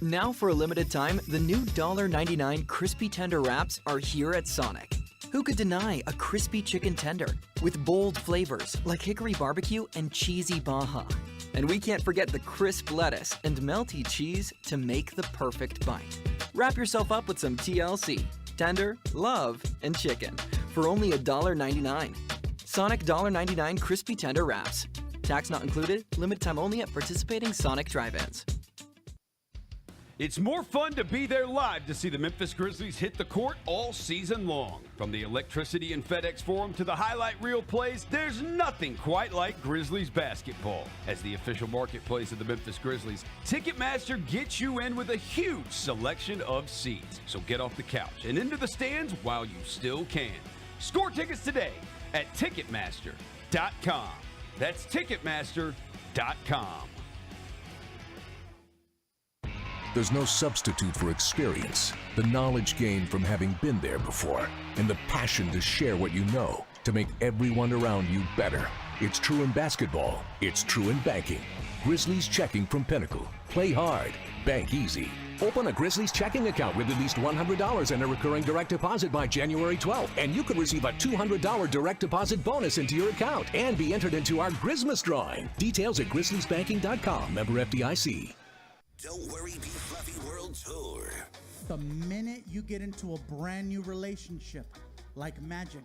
Now for a limited time, the new $1.99 crispy tender wraps are here at Sonic. Who could deny a crispy chicken tender with bold flavors like hickory barbecue and cheesy Baja? And we can't forget the crisp lettuce and melty cheese to make the perfect bite. Wrap yourself up with some TLC, tender, love, and chicken for only $1.99. Sonic $1.99 crispy tender wraps. Tax not included, limited time only at participating Sonic drive-ins. It's more fun to be there live to see the Memphis Grizzlies hit the court all season long. From the electricity and FedEx Forum to the highlight reel plays, there's nothing quite like Grizzlies basketball. As the official marketplace of the Memphis Grizzlies, Ticketmaster gets you in with a huge selection of seats. So get off the couch and into the stands while you still can. Score tickets today at Ticketmaster.com. That's Ticketmaster.com. There's no substitute for experience, the knowledge gained from having been there before, and the passion to share what you know to make everyone around you better. It's true in basketball. It's true in banking. Grizzlies Checking from Pinnacle. Play hard. Bank easy. Open a Grizzlies checking account with at least $100 and a recurring direct deposit by January 12th, and you could receive a $200 direct deposit bonus into your account and be entered into our Grizmas drawing. Details at grizzliesbanking.com. Member FDIC. Don't Worry, Be Fluffy World Tour. The minute you get into a brand new relationship, like magic,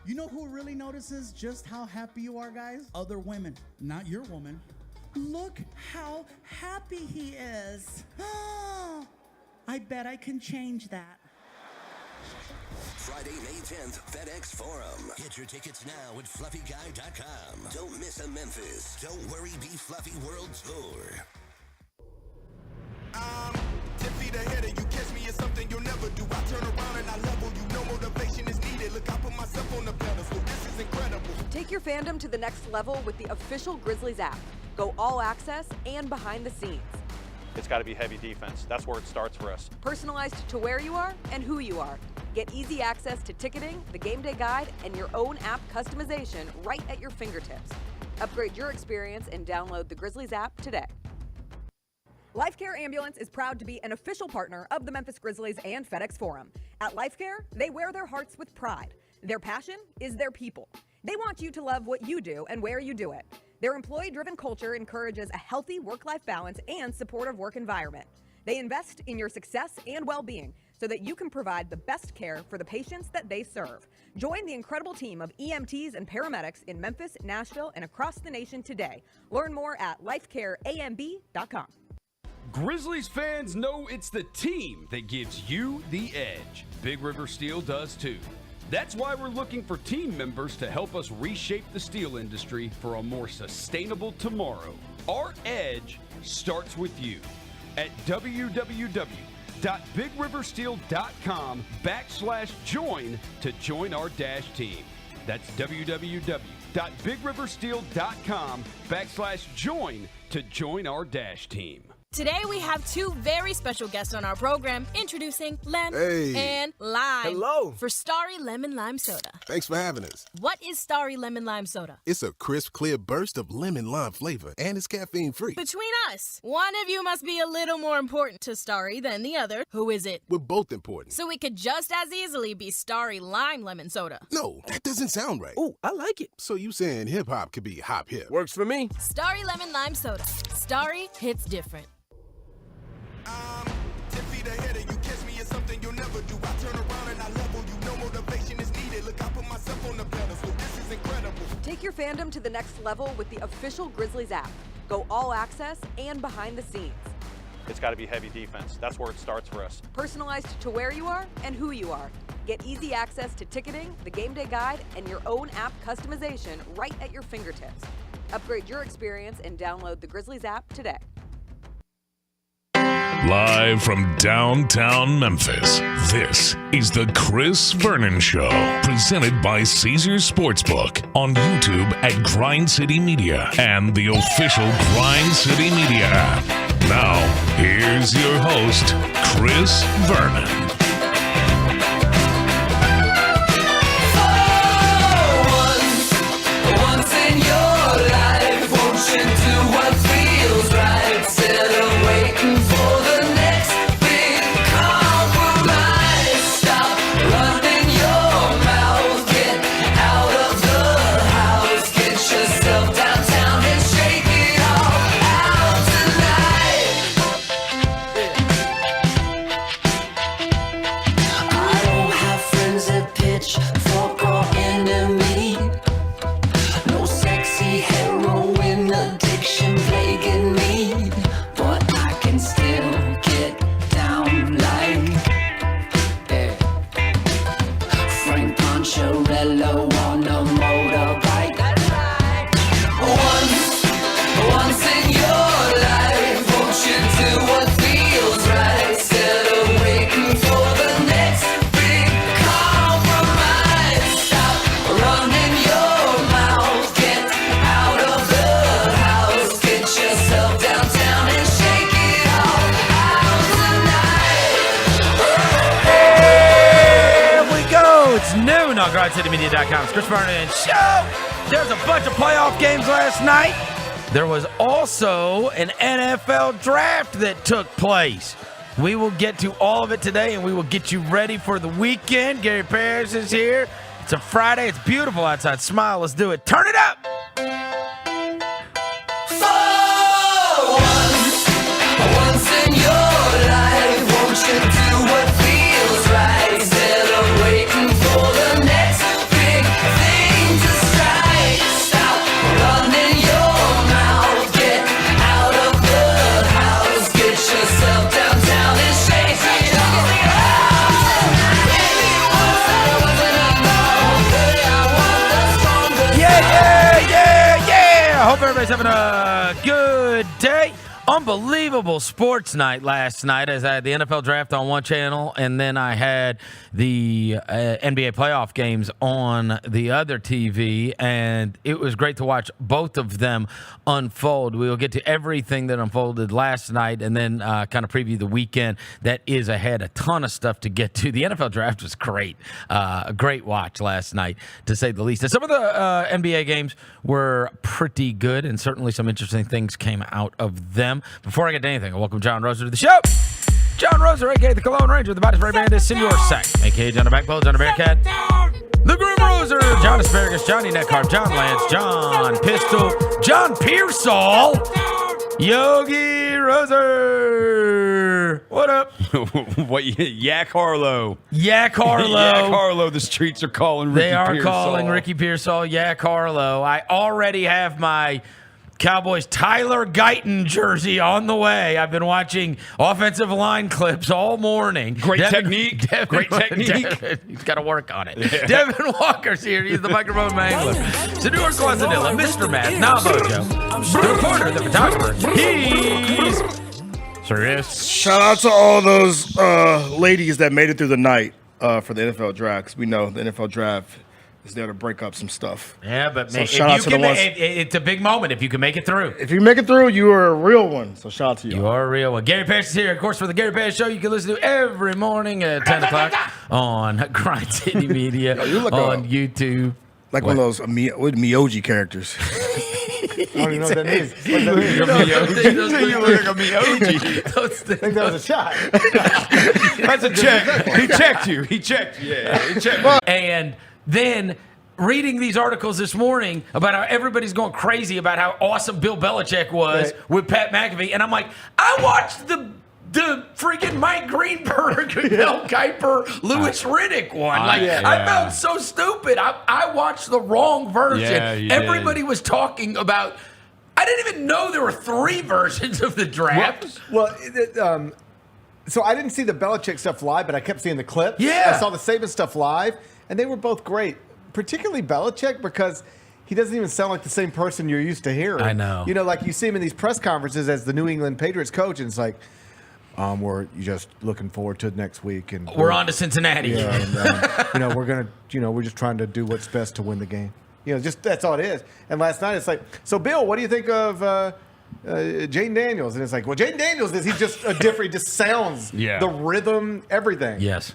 you know who really notices just how happy you are, guys? Other women, not your woman. Look how happy he is. I bet I can change that. Friday, May 10th, FedEx Forum. Get your tickets now at fluffyguy.com. Don't miss a Memphis Don't Worry, Be Fluffy World Tour. 10 feet ahead of you, catch me is something you'll never do. I turn around and I level you, no motivation is needed. Look, I put myself on the pedestal, this is incredible. Take your fandom to the next level with the official Grizzlies app. Go all access and behind the scenes. It's got to be heavy defense. That's where it starts for us. Personalized to where you are and who you are. Get easy access to ticketing, the game day guide, and your own app customization right at your fingertips. Upgrade your experience and download the Grizzlies app today. LifeCare Ambulance is proud to be an official partner of the Memphis Grizzlies and FedEx Forum. At LifeCare, they wear their hearts with pride. Their passion is their people. They want you to love what you do and where you do it. Their employee-driven culture encourages a healthy work-life balance and supportive work environment. They invest in your success and well-being so that you can provide the best care for the patients that they serve. Join the incredible team of EMTs and paramedics in Memphis, Nashville, and across the nation today. Learn more at lifecareamb.com. Grizzlies fans know it's the team that gives you the edge. Big River Steel does too. That's why we're looking for team members to help us reshape the steel industry for a more sustainable tomorrow. Our edge starts with you at www.bigriversteel.com/join to join our team. That's www.bigriversteel.com/join to join our team. Today we have two very special guests on our program, introducing Lem and Lime. Hello. For Starry Lemon Lime Soda. Thanks for having us. What is Starry Lemon Lime Soda? It's a crisp, clear burst of lemon lime flavor, and it's caffeine-free. Between us, one of you must be a little more important to Starry than the other. Who is it? We're both important. So we could just as easily be Starry Lime Lemon Soda. No, that doesn't sound right. Oh, I like it. So you saying hip-hop could be hop-hip? Works for me. Starry Lemon Lime Soda. Starry hits different. 10 feet ahead of you, catch me is something you'll never do. I turn around and I level you, no motivation is needed. Look, I put myself on the pedestal, this is incredible. Take your fandom to the next level with the official Grizzlies app. Go all access and behind the scenes. It's got to be heavy defense. That's where it starts for us. Personalized to where you are and who you are. Get easy access to ticketing, the game day guide, and your own app customization right at your fingertips. Upgrade your experience and download the Grizzlies app today. Live from downtown Memphis, this is the Chris Vernon Show, presented by Caesars Sportsbook on YouTube at Grind City Media and the official Grind City Media app. Now, here's your host, Chris Vernon. Once in your life, won't you do what feels right instead of waiting for the on GrindCityMedia.com. It's Chris Vernon Show. There's a bunch of playoff games last night. There was also an NFL draft that took place. We will get to all of it today, and we will get you ready for the weekend. Gary Parrish is here. It's a Friday. It's beautiful outside. Smile. Let's do it. Turn it up. Once in your life, won't you do what feels right? Instead of waiting for the next big thing to strike. Stop running your mouth. Get out of the house. Get yourself downtown and shake it off. Baby, once I wasn't alone. Hey, I want the strongest. Yeah. I hope everybody's having a good day. Unbelievable sports night last night as I had the NFL draft on one channel and then I had the NBA playoff games on the other TV, and it was great to watch both of them unfold. We will get to everything that unfolded last night and then kind of preview the weekend that is ahead. A ton of stuff to get to. The NFL draft was great. A great watch last night, to say the least. And some of the NBA games were pretty good, and certainly some interesting things came out of them. Before I get to anything, I welcome John Roser to the show. John Roser, a.k.a. the Cologne Ranger, the Body Spray Bandit, Senor Sack, a.k.a. John the Backbone, John the Bearcat, the Grim Roser, John Asparagus, Johnny Neckhardt, John Lance, John Pistol, John Pearsall, Yogi Roser. What up? What? Yak Harlow. Yak Harlow. Yak Harlow. The streets are calling Ricky Pearsall. They are calling Ricky Pearsall Yak Harlow. I already have my Cowboys Tyler Guyton jersey on the way. I've been watching offensive line clips all morning. Great technique. Great technique. He's got to work on it. Yeah. Devin Walker's here. He's the microphone mangler. Sador Quazanilla, Mr. Matt, Nabojo, the reporter, the photographer. He's serious. Shout out to all those ladies that made it through the night for the NFL draft. 'Cause we know the NFL draft is there to break up some stuff. Yeah, but so shout out to the ones. It's a big moment if you can make it through. If you make it through, you are a real one. So shout out to you. You are a real one. Gary Parrish is here, of course, for the Gary Parrish Show. You can listen to every morning at 10 o'clock on Grind City Media on YouTube. Like one of those Miyoji characters. I don't even know what that means. You look like a Miyoji. I think that was a shot. That's a check. He checked you. Yeah, he checked you. And then reading these articles this morning about how everybody's going crazy about how awesome Bill Belichick was with Pat McAfee. And I'm like, I watched the freaking Mike Greenberg, Mel Kiper, Louis Riddick one. I felt so stupid. I watched the wrong version. Yeah, everybody was talking about, I didn't even know there were 3 versions of the draft. Well, so I didn't see the Belichick stuff live, but I kept seeing the clips. Yeah. I saw the Saban stuff live, and they were both great, particularly Belichick, because he doesn't even sound like the same person you're used to hearing. I know. You know, like you see him in these press conferences as the New England Patriots coach, and it's like, we're just looking forward to next week, and we're on to Cincinnati. Yeah, and, we're just trying to do what's best to win the game. You know, just that's all it is. And last night it's like, so Bill, what do you think of Jaden Daniels? And it's like, well, Jaden Daniels he's just a different. He just sounds the rhythm, everything. Yes,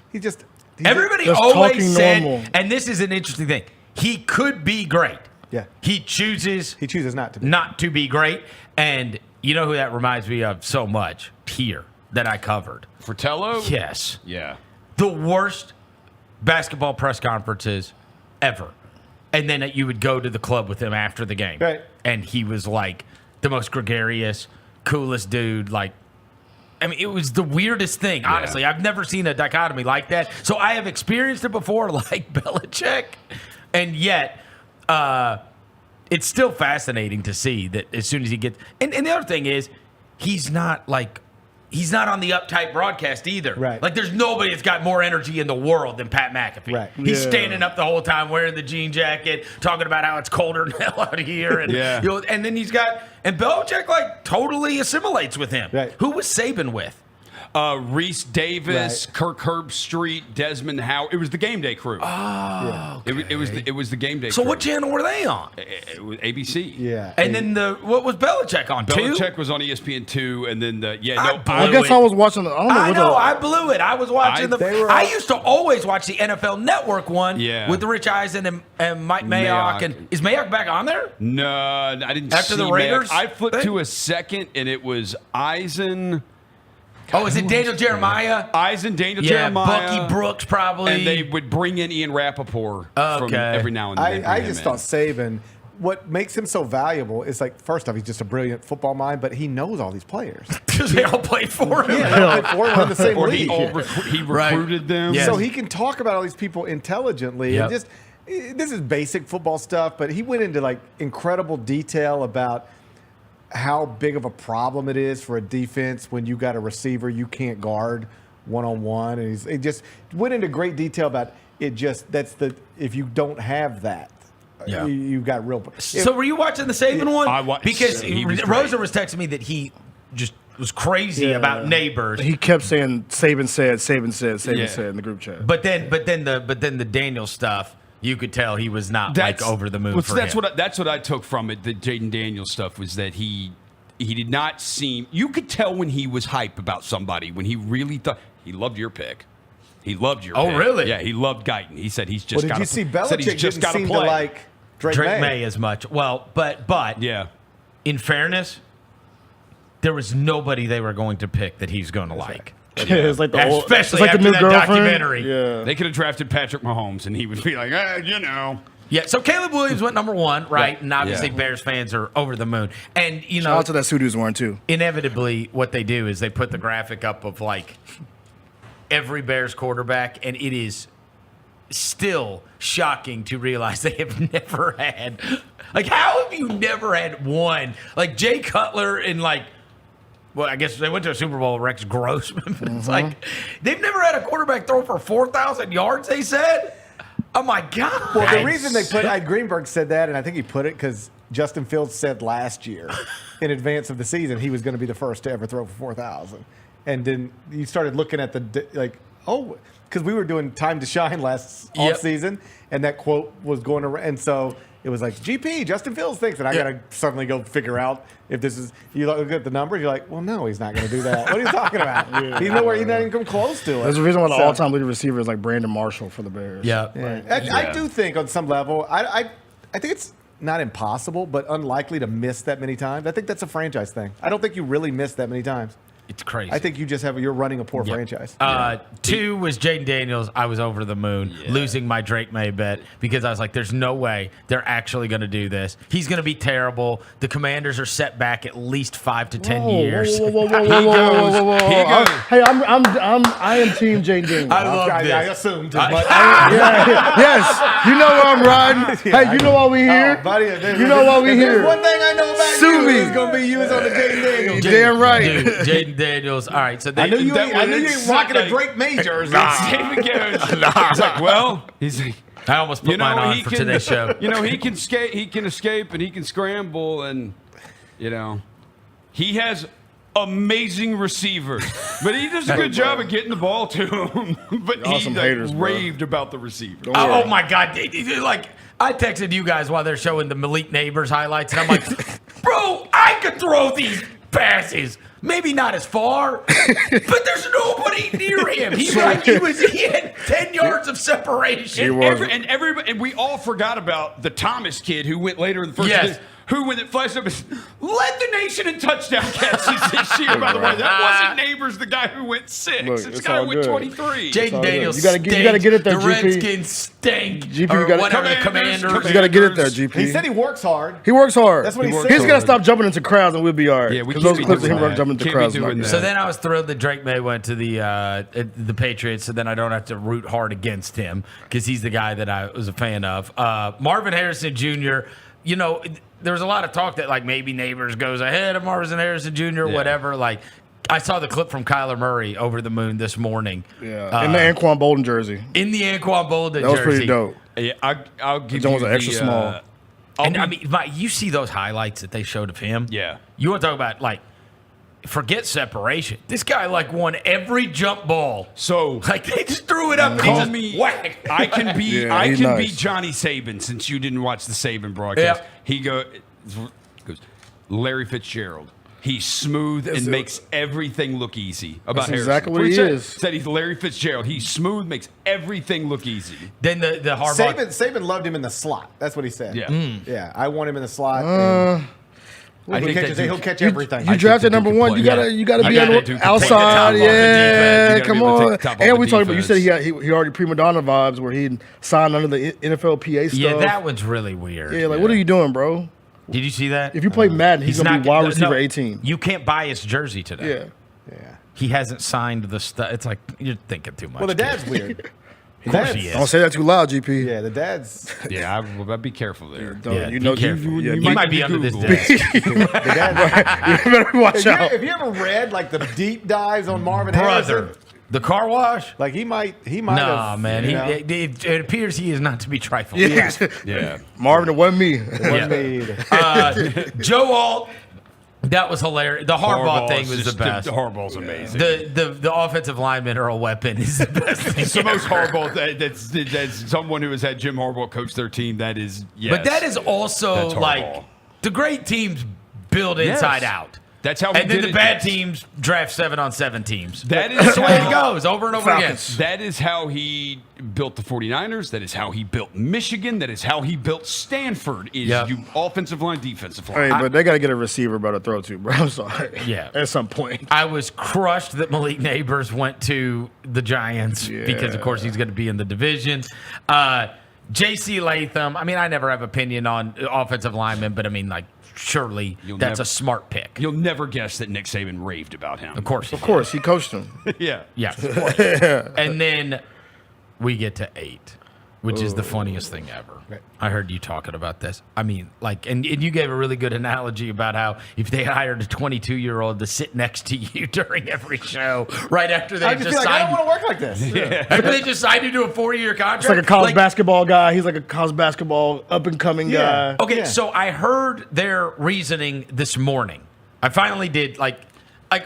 Everybody always said, and this is an interesting thing, he could be great. Yeah. He chooses not to be great. And you know who that reminds me of so much here that I covered? Fratello? Yes. Yeah. The worst basketball press conferences ever. And then you would go to the club with him after the game. Right. And he was like the most gregarious, coolest dude. Like, I mean, it was the weirdest thing, honestly. I've never seen a dichotomy like that. So I have experienced it before, like Belichick. And yet, it's still fascinating to see that as soon as he gets... And the other thing is, he's not on the uptight broadcast either. Right. Like, there's nobody that's got more energy in the world than Pat McAfee. Right. He's standing up the whole time, wearing the jean jacket, talking about how it's colder than hell out here. And, and then and Belichick, like, totally assimilates with him. Right. Who was Saban with? Reese Davis, Kirk Herbstreit, Desmond Howard. It was the Game Day crew. Oh, okay. It was the Game Day So crew. what channel were they on? It was ABC. Yeah. And then what was Belichick on? Belichick was on ESPN2, and then I guess I was watching. I blew it. I was watching I used to always watch the NFL Network one with Rich Eisen and Mike Mayock. And is Mayock back on there? No, I didn't. After see the Raiders, I flipped to a second, and it was Eisen. Oh, is it Daniel Jeremiah? Eisen, Daniel Jeremiah. Bucky Brooks probably. And they would bring in Ian Rappaport from every now and then. I just thought Saban, what makes him so valuable is like, first off, he's just a brilliant football mind, but he knows all these players. Because they all played for him. Yeah, they all played for him in the same league. He recruited them. So he can talk about all these people intelligently. And just, this is basic football stuff, but he went into like incredible detail about how big of a problem it is for a defense when you got a receiver you can't guard one-on-one. And he just went into great detail about it. If you don't have that, you've got real. So were you watching the Saban one? I watched. Because Rosa was texting me that he just was crazy about neighbors. He kept saying Saban said in the group chat. But then the Daniel stuff, you could tell he was not over the moon. That's what I took from it. The Jaden Daniels stuff was that he did not seem. You could tell when he was hype about somebody, when he really thought he loved your pick. He loved your pick. Oh, really? Yeah, he loved Guyton. He said he's just. Well, did you see Belichick didn't seem to like Drake May as much? Well, but yeah. In fairness, there was nobody they were going to pick that he's going to like. It's like especially like after the new that girlfriend. documentary. Yeah, they could have drafted Patrick Mahomes, and he would be like, Yeah, so Caleb Williams went number one, right? And obviously Bears fans are over the moon. And, Shout out to that Sudu's one, too. Inevitably, what they do is they put the graphic up of, like, every Bears quarterback, and it is still shocking to realize they have never had... Like, how have you never had one? Like, Jay Cutler and, like... Well, I guess they went to a Super Bowl with Rex Grossman, but it's like they've never had a quarterback throw for 4,000 yards, they said. Oh, my God. Well, the reason they put Greenberg said that, and I think he put it because Justin Fields said last year in advance of the season he was going to be the first to ever throw for 4,000. And then you started looking at because we were doing Time to Shine last offseason, and that quote was going around. And so it was like, GP, Justin Fields thinks, and I got to suddenly go figure out if this is, you look at the numbers, you're like, well, no, he's not going to do that. What are you talking about? He's nowhere, he's not even come close to it. There's a reason why the all-time leading receiver is like Brandon Marshall for the Bears. I do think on some level, I think it's not impossible, but unlikely to miss that many times. I think that's a franchise thing. I don't think you really miss that many times. It's crazy. I think you just you're running a poor franchise. 2 was Jaden Daniels. I was over the moon, losing my Drake May bet because I was like, there's no way they're actually going to do this. He's going to be terrible. The Commanders are set back at least 5 to 10 years. He goes. Hey, I am Team Jaden Daniels. I love this. I assumed. Yes, you know where I'm riding. Hey, you know why we here? Buddy, you know why we here? One thing I know about Sue you me. is going to be used on the Jaden Daniels. Damn right. Dude, Jaden Daniels. All right, so I knew you ain't rocking a Drake May jersey. David goes. He's like, well, I almost put mine on for today's show. He can escape, and he can scramble, and he has amazing receivers, but he does a good job of getting the ball to him. But he raved about the receiver. Oh my God! Like I texted you guys while they're showing the Malik Neighbors highlights, and I'm like, bro, I could throw these passes. Maybe not as far, but there's nobody near him. He had 10 yards of separation. And we all forgot about the Thomas kid who went later in the first. Who, when it flashed up, led the nation in touchdown catches this year, by the way. That wasn't Neighbors, the guy who went 6. It's the guy who went 23. Jaden Daniels you gotta get it there, the GP. Redskins stink. GP, Commanders. You got to get it there, GP. He said he works hard. He works hard. That's what he said. He's got to stop jumping into crowds and we'll be all right. Yeah, we those clips of him jumping into crowds. So then I was thrilled that Drake May went to the Patriots, so then I don't have to root hard against him because he's the guy that I was a fan of. Marvin Harrison Jr., there was a lot of talk that like maybe Neighbors goes ahead of Marvin Harrison Jr. Whatever. Like I saw the clip from Kyler Murray over the moon this morning. Yeah, in the Anquan Bolden jersey. In the Anquan Bolden jersey. That was pretty dope. Yeah, I'll give you you was an extra small. I mean, you see those highlights that they showed of him. Yeah. You want to talk about like forget separation. This guy like won every jump ball. So like they just threw it up and he just whack. I can be nice. be Johnny Saban since you didn't watch the Saban broadcast. Yep. He goes Larry Fitzgerald. He's smooth and makes everything look easy. About That's exactly what he is. Said he's Larry Fitzgerald. He's smooth, makes everything look easy. Then the Harbaugh. Saban loved him in the slot. That's what he said. Yeah. Yeah, I want him in the slot. I think he'll catch everything. You drafted number one. You gotta be on the outside. Yeah, come on. And we talked about. You said he already prima donna vibes where he signed under the NFLPA stuff. Yeah, that one's really weird. Yeah, like what are you doing, bro? Did you see that? If you play Madden, he's gonna be wide receiver 18. You can't buy his jersey today. Yeah. He hasn't signed the stuff. It's like you're thinking too much. Well, the dad's weird. Of course he is. Don't say that too loud, GP. Yeah, the dad's. Yeah, I'd be careful there. You be careful. You He might be under this desk. You better watch out. Have you ever read like the deep dives on Marvin Brother. Harrison? The car wash? Like he might Nah, have. man. you know? It appears he is not to be trifled. Yeah. Marvin, it wasn't me. It wasn't me either. Joe Alt, that was hilarious. The Harbaugh thing was the best. The Harbaugh's amazing. The offensive linemen are a weapon. Is the best thing. It's the most Harbaugh. That's someone who has had Jim Harbaugh coach their team. That is, yes. But that is also That's Harbaugh. like the great teams build inside out. That's how we and then did the it. bad teams draft 7-on-7 teams. That is That's the way it how- goes over and over again. That is how he built the 49ers. That is how he built Michigan. That is how he built Stanford. Is you offensive line, defensive line. Hey, but they got to get a receiver about to throw to, bro. I'm sorry. Yeah. At some point. I was crushed that Malik Neighbors went to the Giants because, of course, he's going to be in the division. J.C. Latham, I mean, I never have opinion on offensive linemen, but I mean, like, surely that's a smart pick. You'll never guess that Nick Saban raved about him. Of course. Of course, he coached him. Yeah. Yeah. And then we get to 8, which is the funniest thing ever. I heard you talking about this. I mean, like, and you gave a really good analogy about how if they hired a 22-year-old to sit next to you during every show right after they I just feel like I don't want to work like this. after they just signed you to a 4-year contract. It's like a college basketball guy. He's like a college basketball up-and-coming guy. Okay, so I heard their reasoning this morning. I finally did like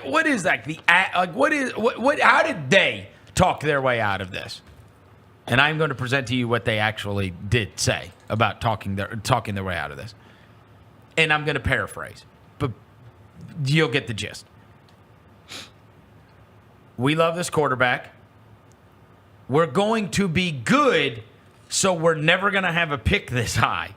what is that? How did they talk their way out of this? And I'm going to present to you what they actually did say about talking their way out of this. And I'm going to paraphrase, but you'll get the gist. We love this quarterback. We're going to be good, so we're never going to have a pick this high.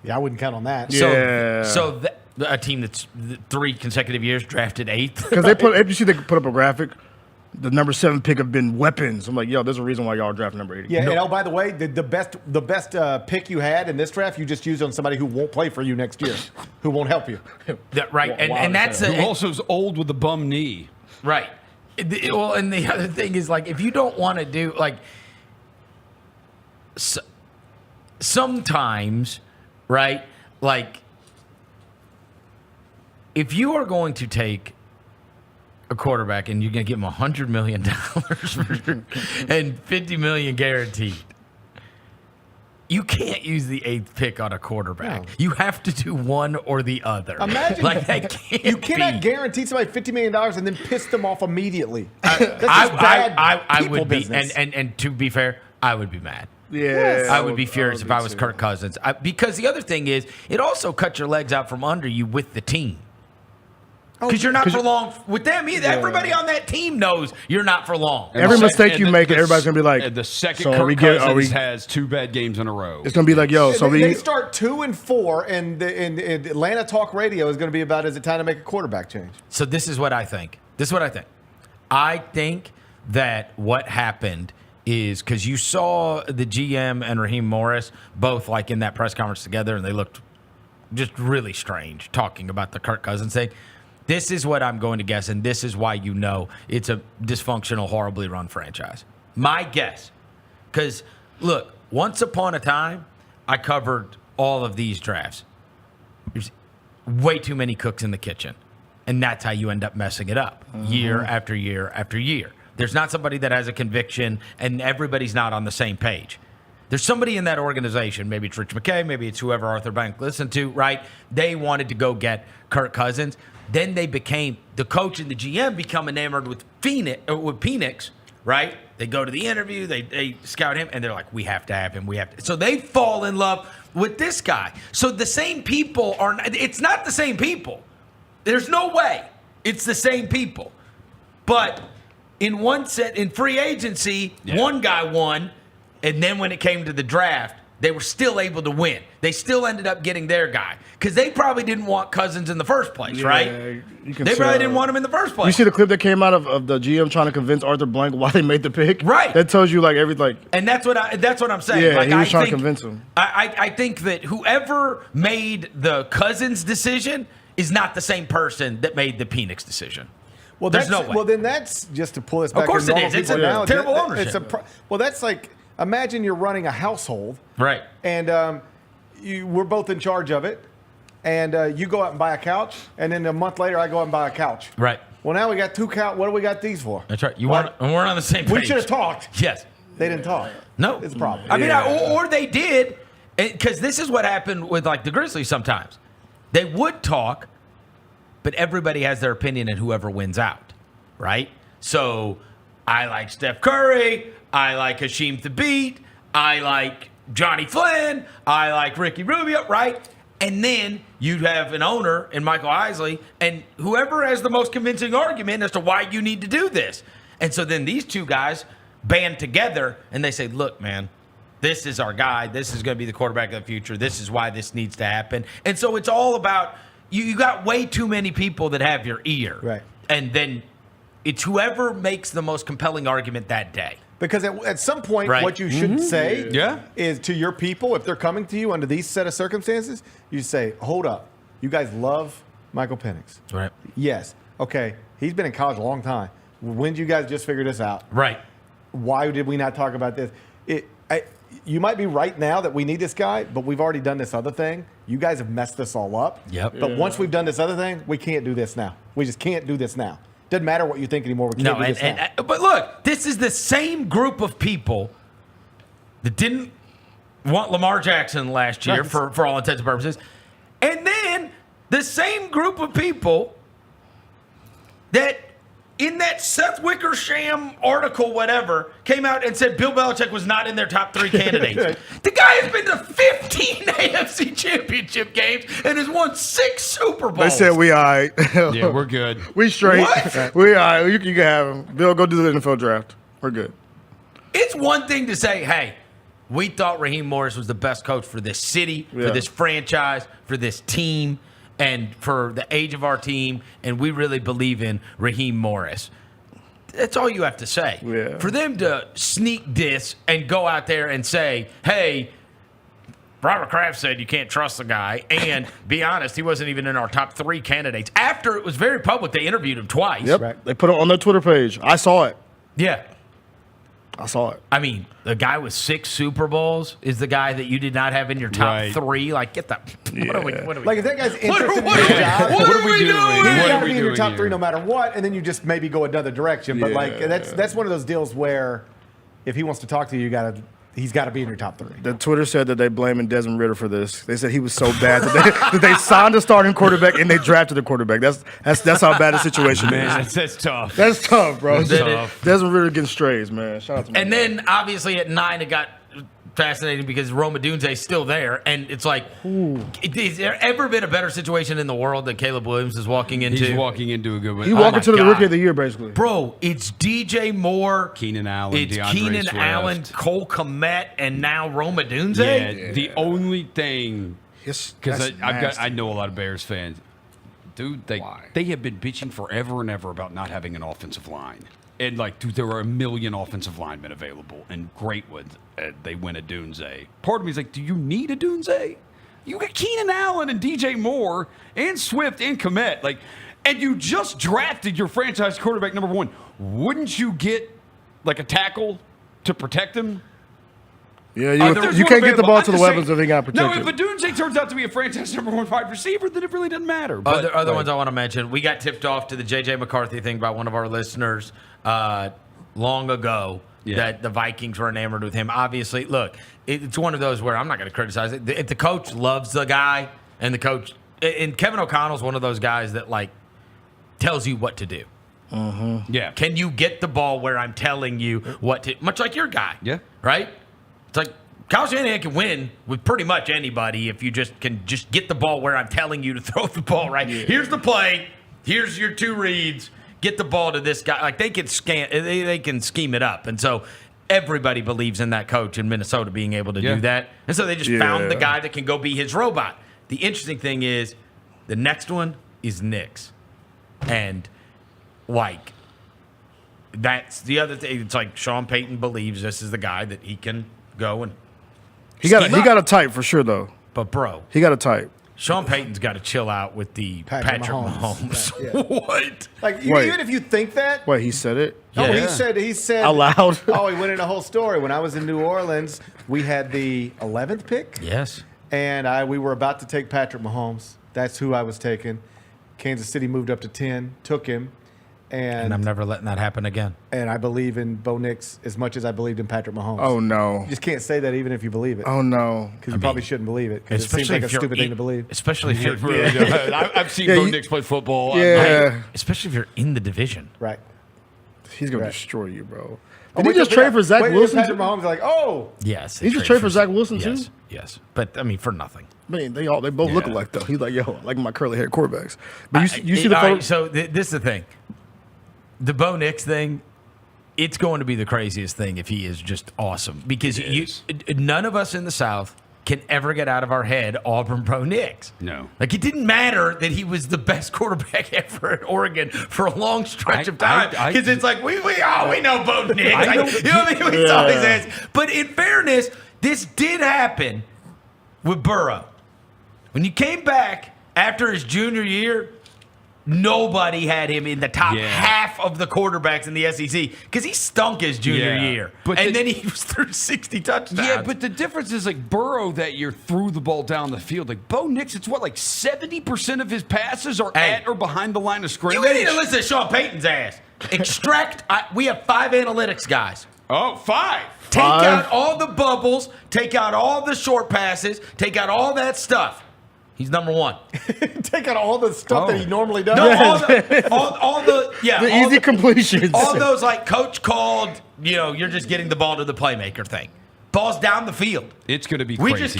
Yeah, I wouldn't count on that. So a team that's 3 consecutive years drafted 8th. Because they put up a graphic. The number 7 pick have been weapons. I'm like, yo, there's a reason why y'all draft number 80. Yeah, and oh, by the way, the best pick you had in this draft, you just used on somebody who won't play for you next year, who won't help you. Right, and that's who also is old with a bum knee. Right. Well, and the other thing is, like, if you don't want to do, like, sometimes, right, like, if you are going to take a quarterback and you're going to give him $100 million and $50 million guaranteed, you can't use the 8th pick on a quarterback. No. You have to do one or the other. Imagine like that can't you cannot guarantee somebody $50 million and then piss them off immediately. I would be, business. and to be fair, I would be mad. Yeah, I would be furious if I was Kirk Cousins. Because the other thing is, it also cuts your legs out from under you with the team. Because you're not for long with them either. Yeah. Everybody on that team knows you're not for long. Every mistake you make, everybody's going to be like, the second Kirk Cousins has 2 bad games in a row. It's going to be like, yo, so they start 2-4, and Atlanta Talk Radio is going to be about, is it time to make a quarterback change? So this is what I think. I think that what happened is because you saw the GM and Raheem Morris both like in that press conference together, and they looked just really strange talking about the Kirk Cousins thing. This is what I'm going to guess, and this is why you know it's a dysfunctional, horribly run franchise. My guess. Because, look, once upon a time, I covered all of these drafts. There's way too many cooks in the kitchen, and that's how you end up messing it up year after year after year. There's not somebody that has a conviction, and everybody's not on the same page. There's somebody in that organization, maybe it's Rich McKay, maybe it's whoever Arthur Blank listened to, right? They wanted to go get Kirk Cousins. Then they became the coach and the GM become enamored with Phoenix, right? They go to the interview, they scout him, and they're like, we have to have him, So they fall in love with this guy. So the same people it's not the same people. There's no way it's the same people. But in free agency, one guy won, and then when it came to the draft, they were still able to win. They still ended up getting their guy because they probably didn't want Cousins in the first place, right? They probably didn't want him in the first place. You see the clip that came out of the GM trying to convince Arthur Blank why they made the pick, right? That tells you like everything. And that's what I'm saying. Yeah, like, he was trying to convince him. I think that whoever made the Cousins decision is not the same person that made the Penix decision. Well, there's no way. Well, then that's just to pull this back. Of course it is. It's a terrible ownership. Well, that's like, imagine you're running a household. Right. And we're both in charge of it. And you go out and buy a couch. And then a month later, I go out and buy a couch. Right. Well, now we got 2 couch. What do we got these for? That's right. We're on the same page. We should have talked. Yes. They didn't talk. No. It's a problem. I mean, or they did. Because this is what happened with like the Grizzlies sometimes. They would talk, but everybody has their opinion and whoever wins out, right? So I like Steph Curry. I like Hasheem Thabeet. I like Johnny Flynn. I like Ricky Rubio, right? And then you have an owner in Michael Isley, and whoever has the most convincing argument as to why you need to do this. And so then these two guys band together, and they say, look, man, this is our guy. This is going to be the quarterback of the future. This is why this needs to happen. And so it's all about you got way too many people that have your ear. Right. And then it's whoever makes the most compelling argument that day. Because at some point, what you should say is to your people, if they're coming to you under these set of circumstances, you say, hold up. You guys love Michael Penix. Right. Yes. Okay. He's been in college a long time. When did you guys just figure this out? Right. Why did we not talk about this? You might be right now that we need this guy, but we've already done this other thing. You guys have messed this all up. Yep. But once we've done this other thing, we can't do this now. We just can't do this now. Doesn't matter what you think anymore. We can't do this now. But look, this is the same group of people that didn't want Lamar Jackson last year for all intents and purposes. And then the same group of people that in that Seth Wickersham article, whatever, came out and said Bill Belichick was not in their top 3 candidates. The guy has been to 15 AFC championship games and has won 6 Super Bowls. They said we all right. Yeah, we're good. We straight. What? We all right. You can have him. Bill, go do the NFL draft. We're good. It's one thing to say, hey, we thought Raheem Morris was the best coach for this city, for this franchise, for this team, and for the age of our team, and we really believe in Raheem Morris. That's all you have to say. Yeah. For them to sneak diss and go out there and say, hey, Robert Kraft said you can't trust the guy, and be honest, he wasn't even in our top 3 candidates. After it was very public, they interviewed him twice. Yep. Right. They put it on their Twitter page. I saw it. Yeah. I saw it. I mean, the guy with 6 Super Bowls is the guy that you did not have in your top 3. Like, get the what are we like, if that guy's interested in your job, what are we doing? He's got to be in your top 3 no matter what, and then you just maybe go another direction. But like that's one of those deals where if he wants to talk to you, he's got to be in your top 3. The Twitter said that they blaming Desmond Ridder for this. They said he was so bad that they signed a starting quarterback and they drafted a quarterback. That's how bad the situation is. That's tough. That's tough, bro. That's tough. Desmond Ridder getting strays, man. Shout out to And then obviously at 9 it got fascinating because Rome Odunze's still there, and it's like, has there ever been a better situation in the world that Caleb Williams is walking into? He's walking into a good one. He walked into the Rookie of the Year, basically. Bro, it's DJ Moore, Keenan Allen, it's DeAndre Keenan Swift. Allen, Cole Kmet, and now Rome Odunze. Yeah, the only thing, because I know a lot of Bears fans, dude. They have been bitching forever and ever about not having an offensive line. And, like, dude, there were a million offensive linemen available and great ones. They win a Dunze. Part of me is like, do you need a Dunze? You got Keenan Allen and DJ Moore and Swift and Kmet. Like, and you just drafted your franchise quarterback number 1. Wouldn't you get, like, a tackle to protect him? Yeah, you can't get the ball to the weapons if they got protected. No, if Odunze turns out to be a franchise number 1 wide receiver, then it really doesn't matter. But, other ones I want to mention, we got tipped off to the J.J. McCarthy thing by one of our listeners long ago that the Vikings were enamored with him. Obviously, look, it's one of those where I'm not going to criticize it. If the coach loves the guy and the coach – and Kevin O'Connell's one of those guys that, like, tells you what to do? Yeah. Can you get the ball where I'm telling you what to? Much like your guy. Yeah. Right? It's like Kyle Shanahan can win with pretty much anybody if you can get the ball where I'm telling you to throw the ball, right? Yeah. Here's the play. Here's your 2 reads. Get the ball to this guy. Like they can they can scheme it up. And so everybody believes in that coach in Minnesota being able to do that. And so they just found the guy that can go be his robot. The interesting thing is the next one is Knicks. And like that's the other thing. It's like Sean Payton believes this is the guy that he can go and he got a type for sure though. But bro, he got a type. Sean Payton's got to chill out with the Patrick Mahomes. Yeah. What? Like even if you think that. Wait, he said it? Oh, he said out loud. Oh, he went in a whole story. When I was in New Orleans, we had the 11th pick. Yes. And we were about to take Patrick Mahomes. That's who I was taking. Kansas City moved up to 10, took him. And I'm never letting that happen again. And I believe in Bo Nix as much as I believed in Patrick Mahomes. Oh, no. You just can't say that even if you believe it. Oh, no. Because you probably shouldn't believe it. Because it seems like a stupid thing to believe. Especially if you're I've seen Bo Nix play football. Yeah. Especially if you're in the division. Right. He's going to destroy you, bro. Did he just trade for Zach Wilson? Patrick Mahomes like, oh. Yes. He just traded for Zach Wilson, too? Yes. But, I mean, for nothing. Man, they both look alike, though. He's like, yo, I like my curly hair quarterbacks. But you see the photo? Right, so this is the thing. The Bo Nix thing, it's going to be the craziest thing if he is just awesome. Because none of us in the South can ever get out of our head Auburn Bo Nix. No. Like, it didn't matter that he was the best quarterback ever at Oregon for a long stretch of time. Because it's like, we know Bo Nix. You know what I mean? We saw his ass. But in fairness, this did happen with Burrow. When you came back after his junior year, nobody had him in the top half of the quarterbacks in the SEC because he stunk his junior year. And then he was through 60 touchdowns. Yeah, but the difference is like Burrow that year threw the ball down the field. Like Bo Nix, it's what, like 70% of his passes are at or behind the line of scrimmage? You need to listen to Sean Payton's ass. We have 5 analytics guys. Oh, 5. Take out all the bubbles, take out all the short passes, take out all that stuff. He's number 1. Take out all the stuff that he normally does. No, all the easy completions. All those like coach called, you're just getting the ball to the playmaker thing. Ball's down the field. It's going to be crazy.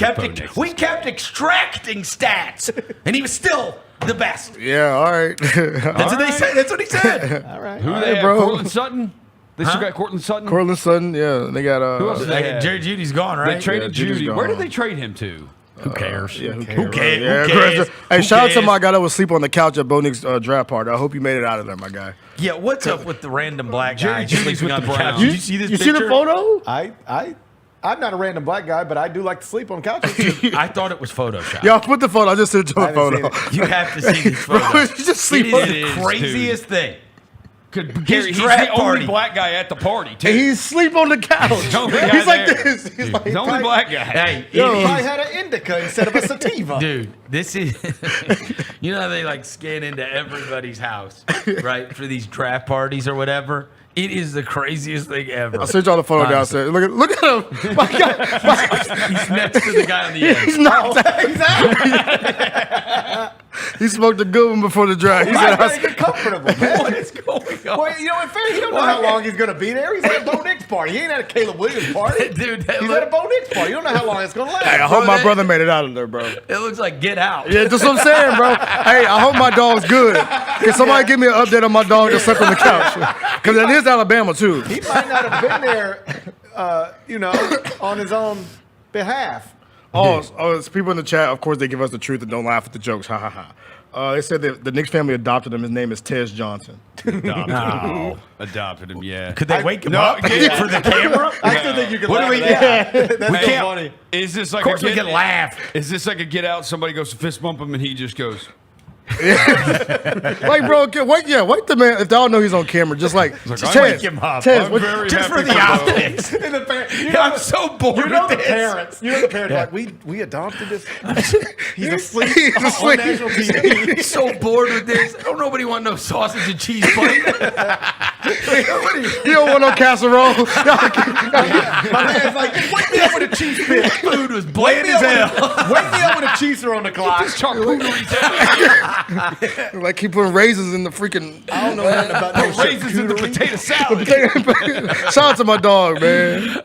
We kept extracting stats, and he was still the best. Yeah, all right. That's what they said. That's what he said. All right. Who do they have? Cortland Sutton? They still got Cortland Sutton? Cortland Sutton, yeah. They got who else did they have? Jerry Judy's gone, right? They traded Judy. Where did they trade him to? Who cares? Who cares? Hey, shout out to my guy that was asleep on the couch at Bo Nix draft party. I hope you made it out of there, my guy. Yeah, what's up with the random black guy sleeping on the couch? You, Did you see this you picture? see the photo? I'm not a random black guy, but I do like to sleep on couches. I thought it was Photoshopped. Y'all put the photo. I just sent you a photo. You have to see this photo. Bro, you just sleep it on is the craziest thing. He's the only black guy at the party, too. And he's asleep on the couch. He's like this. He's like, the only black guy. Hey, he probably had an indica instead of a sativa. Dude, this is... you know how they like scan into everybody's house, right, for these draft parties or whatever? It is the craziest thing ever. I'll send y'all the photo downstairs. Look at him. My God. He's next to the guy on the edge. He's knocked out. He's out. He smoked a good one before the draft. He said, gotta get comfortable, man. What is going on? Well, in fairness, you don't know how long he's going to be there. He's at a Bo Nix party. He ain't at a Caleb Williams party. Dude, he's at a Bo Nix party. You don't know how long it's going to last. Hey, I hope my brother made it out of there, bro. It looks like Get Out. Yeah, that's what I'm saying, bro. Hey, I hope my dog's good. Can somebody give me an update on my dog that slept on the couch? Because it is Alabama, too. He might not have been there, on his own behalf. Oh, it's people in the chat. Of course, they give us the truth and don't laugh at the jokes. Ha, ha, ha. They said that the Knicks family adopted him. His name is Tez Johnson. Adopted him, yeah. Could they wake him up for the camera? I still think you can What do laugh we at that. get? That's so funny. Is this like Of course we can laugh. Is this like a get out? Somebody goes to fist bump him and he just goes. Like, bro, wait the man. If they all know he's on camera, just like, Just wake him up. Tez, Just for the optics. I'm so bored You know with the this. parents. You know the parents like, we adopted this. He's asleep He's on asleep. national TV. So bored with this. Don't nobody want no sausage and cheese plate. You don't want no casserole. My man's like, wake me up with a cheese pit. Food was bland as hell. Wake me up with a cheeser on the clock. Like keep putting raisins in the freaking. I don't know nothing about no raisins in the potato salad. Shout out to my dog, man.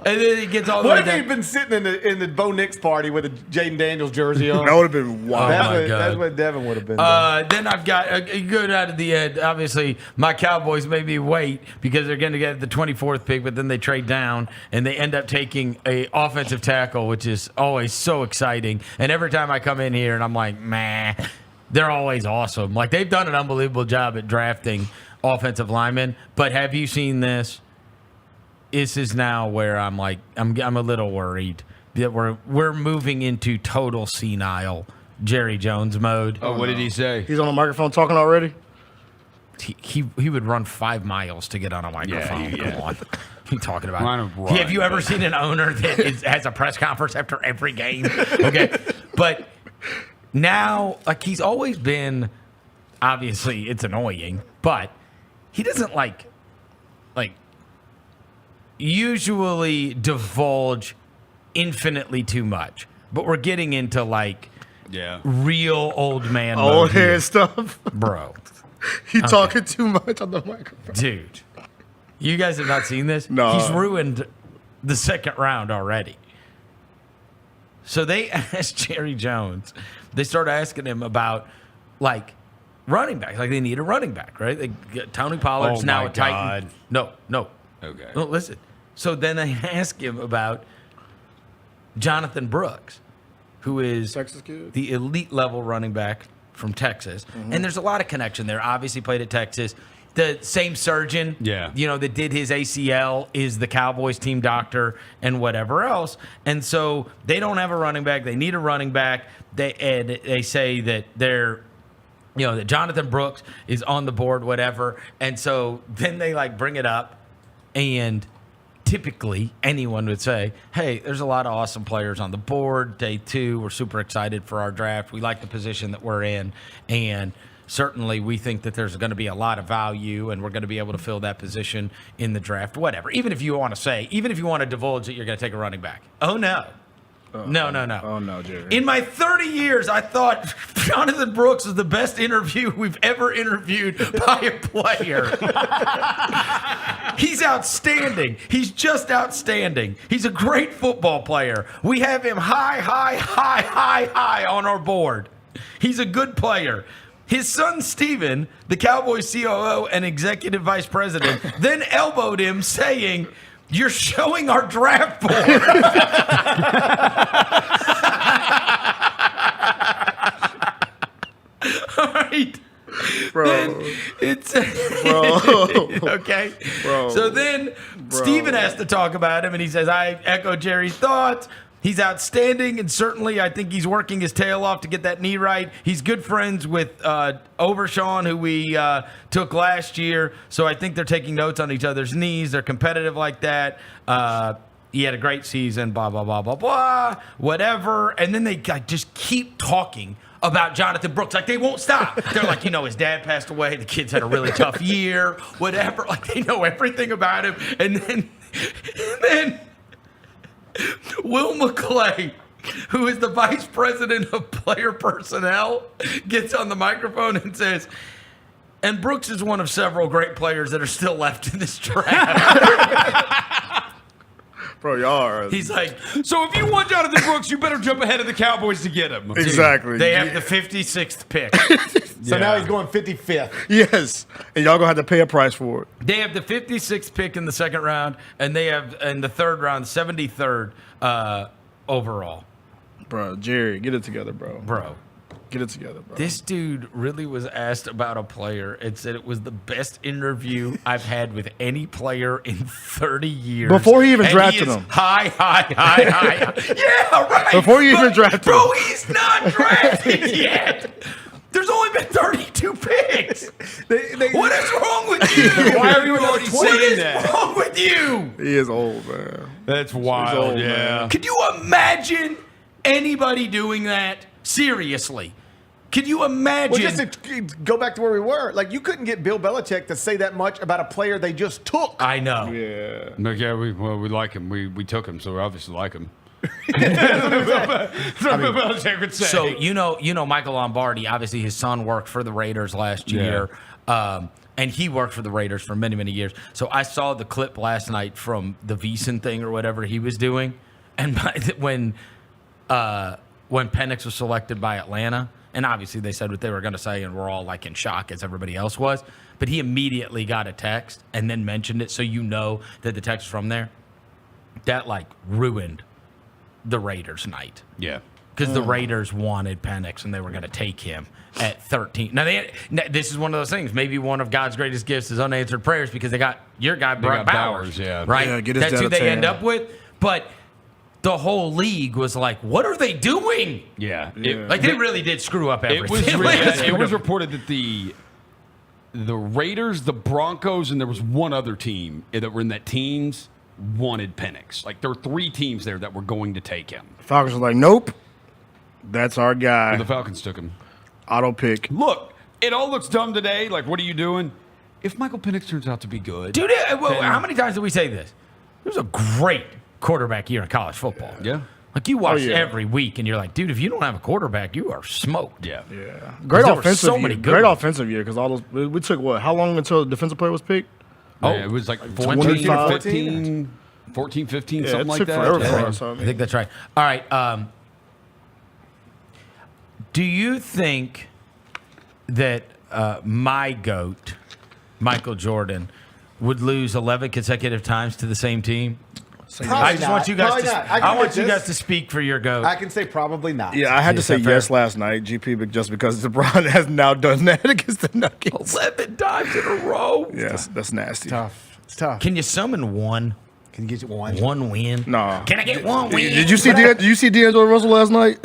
And then he gets all the What way if down. he'd been sitting in the Bo Nix party with a Jaden Daniels jersey on? That would have been wild. That's what Devin would have been. Then I've got good out of the end. Obviously, my Cowboys maybe wait because they're going to get the 24th pick, but then they trade down and they end up taking a offensive tackle, which is always so exciting. And every time I come in here and I'm like, meh, they're always awesome. Like they've done an unbelievable job at drafting offensive linemen. But have you seen this? This is now where I'm like, I'm a little worried that we're moving into total senile Jerry Jones mode. Oh, what did he say? He's on the microphone talking already. He would run 5 miles to get on a microphone. Yeah. Come on. What are you talking about? Run, Have you ever seen an owner that has a press conference after every game? Okay. But now, like, he's always been, obviously, it's annoying, but he doesn't, like usually divulge infinitely too much. But we're getting into, like, real old man mode Old here. head stuff. Bro. He talking too much on the microphone. Dude, you guys have not seen this? No. He's ruined the second round already. So they asked Jerry Jones, they started asking him about, like, running backs. Like, they need a running back, right? They get Tony Pollard's now a Titan. No. Okay. No, listen. So then they ask him about Jonathan Brooks, who is Texas kid? the elite level running back from Texas. And there's a lot of connection there. Obviously played at Texas. The same surgeon, that did his ACL is the Cowboys team doctor and whatever else. And so they don't have a running back. They need a running back. They say that that Jonathan Brooks is on the board, whatever. And so then they bring it up, and typically anyone would say, hey, there's a lot of awesome players on the board. Day 2, we're super excited for our draft. We like the position that we're in. And certainly we think that there's going to be a lot of value and we're going to be able to fill that position in the draft, whatever. Even if you want to divulge that you're going to take a running back. Oh, no. No. Oh, no, Jerry. In my 30 years, I thought Jonathan Brooks was the best interview we've ever interviewed by a player. He's outstanding. He's just outstanding. He's a great football player. We have him high on our board. He's a good player. His son, Steven, the Cowboys COO and executive vice president, then elbowed him saying, "You're showing our draft board." All right. Bro. Then it's okay. Bro. So then Steven has to talk about him, and he says, I echo Jerry's thoughts. He's outstanding, and certainly I think he's working his tail off to get that knee right. He's good friends with Overshawn, who we took last year, so I think they're taking notes on each other's knees. They're competitive like that. He had a great season, blah, blah, blah, blah, blah, whatever. And then they just keep talking about Jonathan Brooks. Like, they won't stop. They're like, his dad passed away. The kid's had a really tough year, whatever. Like, they know everything about him. And then Will McClay, who is the vice president of player personnel, gets on the microphone and says, and Brooks is one of several great players that are still left in this draft. Bro, y'all are. He's like, so if you want Jonathan Brooks, you better jump ahead of the Cowboys to get him. Exactly. They have the 56th pick. So now he's going 55th. Yes. And y'all going to have to pay a price for it. They have the 56th pick in the second round, and they have in the third round, 73rd overall. Bro, Jerry, get it together, bro. Bro. Get it together, bro. This dude really was asked about a player and said it was the best interview I've had with any player in 30 years. Before he even drafted him. High. Yeah, right. Before you even drafted him. Bro, he's not drafted yet. There's only been 32 picks. What is wrong with you? Why are you already saying that? What is wrong with you? He is old, man. That's wild, man. Could you imagine anybody doing that? Seriously. Can you imagine? Well, just to go back to where we were, like you couldn't get Bill Belichick to say that much about a player they just took. I know. Yeah. Like, yeah, we like him. We took him, so we obviously like him. So you know Michael Lombardi. Obviously, his son worked for the Raiders last year, and he worked for the Raiders for many, many years. So I saw the clip last night from the Veasan thing or whatever he was doing, and when Penix was selected by Atlanta. And obviously they said what they were going to say, and we're all like in shock as everybody else was. But he immediately got a text and then mentioned it, so you know that the text was from there. That like ruined the Raiders' night. Yeah, because the Raiders wanted Penix and they were going to take him at 13. Now this is one of those things. Maybe one of God's greatest gifts is unanswered prayers because they got your guy Brock Bowers, right? Yeah, get his That's who they 10. end up with, but. The whole league was like, what are they doing? Yeah. They really did screw up everything. It was reported that the Raiders, the Broncos, and there was one other team that were in that teams wanted Penix. Like, there were 3 teams there that were going to take him. Falcons were like, nope. That's our guy. And the Falcons took him. Auto pick. Look, it all looks dumb today. Like, what are you doing? If Michael Penix turns out to be good. Dude, how many times did we say this? It was a great quarterback year in college football. Yeah. Like you watch every week and you're like, dude, if you don't have a quarterback, you are smoked. Yeah. Great offensive so year. many good Great ones. offensive year because all those we took how long until the defensive player was picked? It was like 14, 15, something like that. Forever for us, I think that's right. All right. Do you think that my GOAT, Michael Jordan, would lose 11 consecutive times to the same team? I just want you guys to speak for your GOAT. I can say probably not. Yeah, I had to say yes last night, GP, just because LeBron has now done that against the Nuggets. 11 times in a row. Yes, that's nasty. It's tough. Can you summon one? Can you get one? One win? No. Can I get one win? Did you see D'Angelo Russell last night?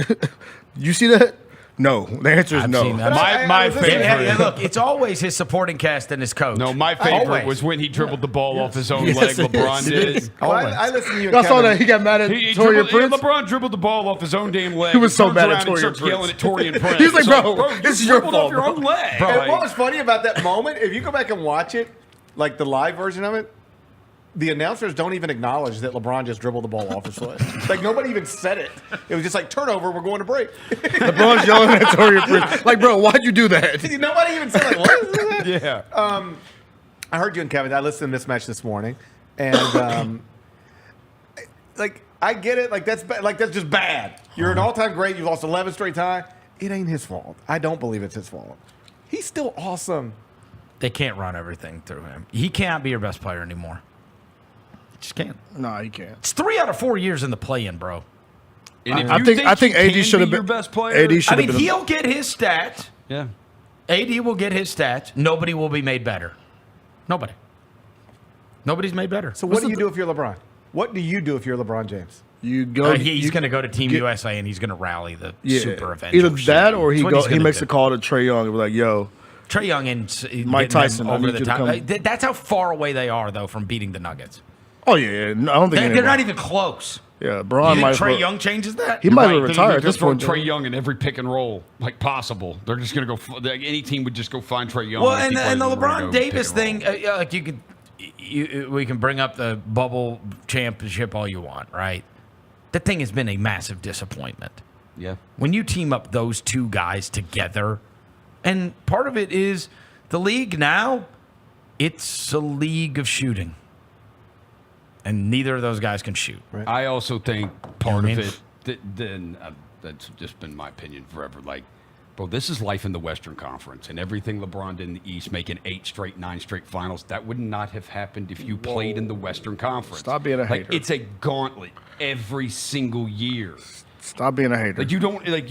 You see that? No. The answer is no. My favorite. Look, it's always his supporting cast and his coach. No, my favorite was when he dribbled the ball off his own leg. LeBron did. I listened to you. I saw that he got mad at Torian Prince. LeBron dribbled the ball off his own damn leg. He was so mad at Torian Prince. Yelling at Torian Prince. He's like, bro, this is your fault. Off your own leg. Bro, And what was funny about that moment, if you go back and watch it, like the live version of it, the announcers don't even acknowledge that LeBron just dribbled the ball off his foot. Like, nobody even said it. It was just like, turnover, we're going to break. LeBron's yelling at Torian Prince. Like, bro, why'd you do that? Nobody even said, like, what is that? Yeah. I heard you and Kevin. I listened to Mismatch this morning. And, like, I get it. Like, that's just bad. You're an all-time great. You've lost 11 straight time. It ain't his fault. I don't believe it's his fault. He's still awesome. They can't run everything through him. He can't be your best player anymore. Just can't. No, he can't. It's 3 out of 4 years in the play-in, bro. And if I think AD should have been your best player. He'll get his stats. Yeah. AD will get his stats. Nobody will be made better. Nobody. Nobody's made better. So what do you do if you're LeBron? What do you do if you're LeBron James? You go. He's going to go to Team USA and he's going to rally the Super Avengers. Either that or he makes a call to Trae Young and be like, "Yo, Trae Young and Mike Tyson over the top." That's how far away they are, though, from beating the Nuggets. Oh yeah, no, I don't think they're not even close. Yeah, Bron might. Trae Young changes that. He might retire at this point. Trae Young in every pick and roll like possible. They're just going to go. Any team would just go find Trae Young. Well, and the LeBron Davis thing, like we can bring up the bubble championship all you want, right? That thing has been a massive disappointment. Yeah. When you team up those two guys together, and part of it is the league now, it's a league of shooting. And neither of those guys can shoot. Right. I also think part of it, that's just been my opinion forever. Like, bro, this is life in the Western Conference, and everything LeBron did in the East, making 8 straight, 9 straight finals, that would not have happened if you played in the Western Conference. Stop being a hater. It's a gauntlet every single year. Stop being a hater. Like, you don't, like,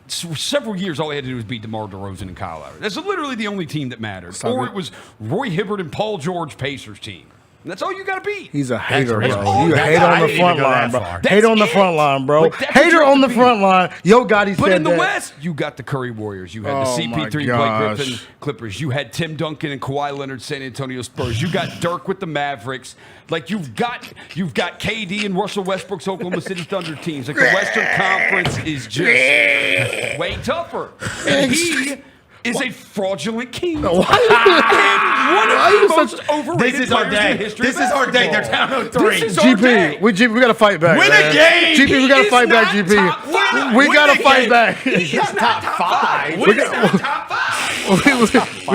several years, all they had to do was beat DeMar DeRozan and Kyle Lowry. That's literally the only team that mattered. Or it was Roy Hibbert and Paul George Pacers team. That's all you got to be. He's a hater, bro. all You you hate got. on the front line, bro. Hate on the front line, bro. Hater on the front line. Yo, Gotti said that. But in the West, you got the Curry Warriors. You had the CP3 Blake Griffin Clippers. You had Tim Duncan and Kawhi Leonard San Antonio Spurs. You got Dirk with the Mavericks. Like you've got KD and Russell Westbrook's Oklahoma City Thunder teams. Like the Western Conference is just way tougher. And he is a fraudulent king. One of the most overrated players in the history of basketball. This is our day. They're down 0-3. This is our day. GP, we got to fight back. Win a game. GP, we got to fight back, GP. We got to fight back. He's not top 5. We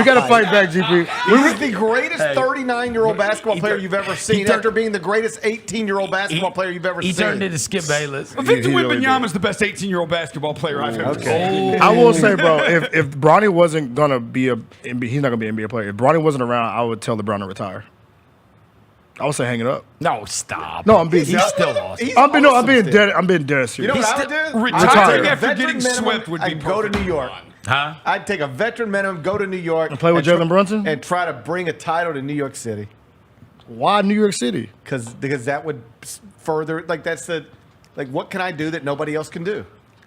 got to fight back, GP. He's the greatest 39-year-old basketball player you've ever seen after being the greatest 18-year-old basketball player you've ever seen. He turned into Skip Bayless. Victor Wembanyama is the best 18-year-old basketball player I've ever seen. I will say, bro, if Bronny wasn't going to be he's not going to be an NBA player. If Bronny wasn't around, I would tell LeBron to retire. I would say hang it up. No, stop. No, I'm being He's still awesome. I'm being dead serious. You know what I would do? Retiring after getting swept would be I'd go to New York. Huh? I'd take a veteran minimum, go to New York. And play with Jalen Brunson? And try to bring a title to New York City. Why New York City? Because that would further, what can I do that nobody else can do?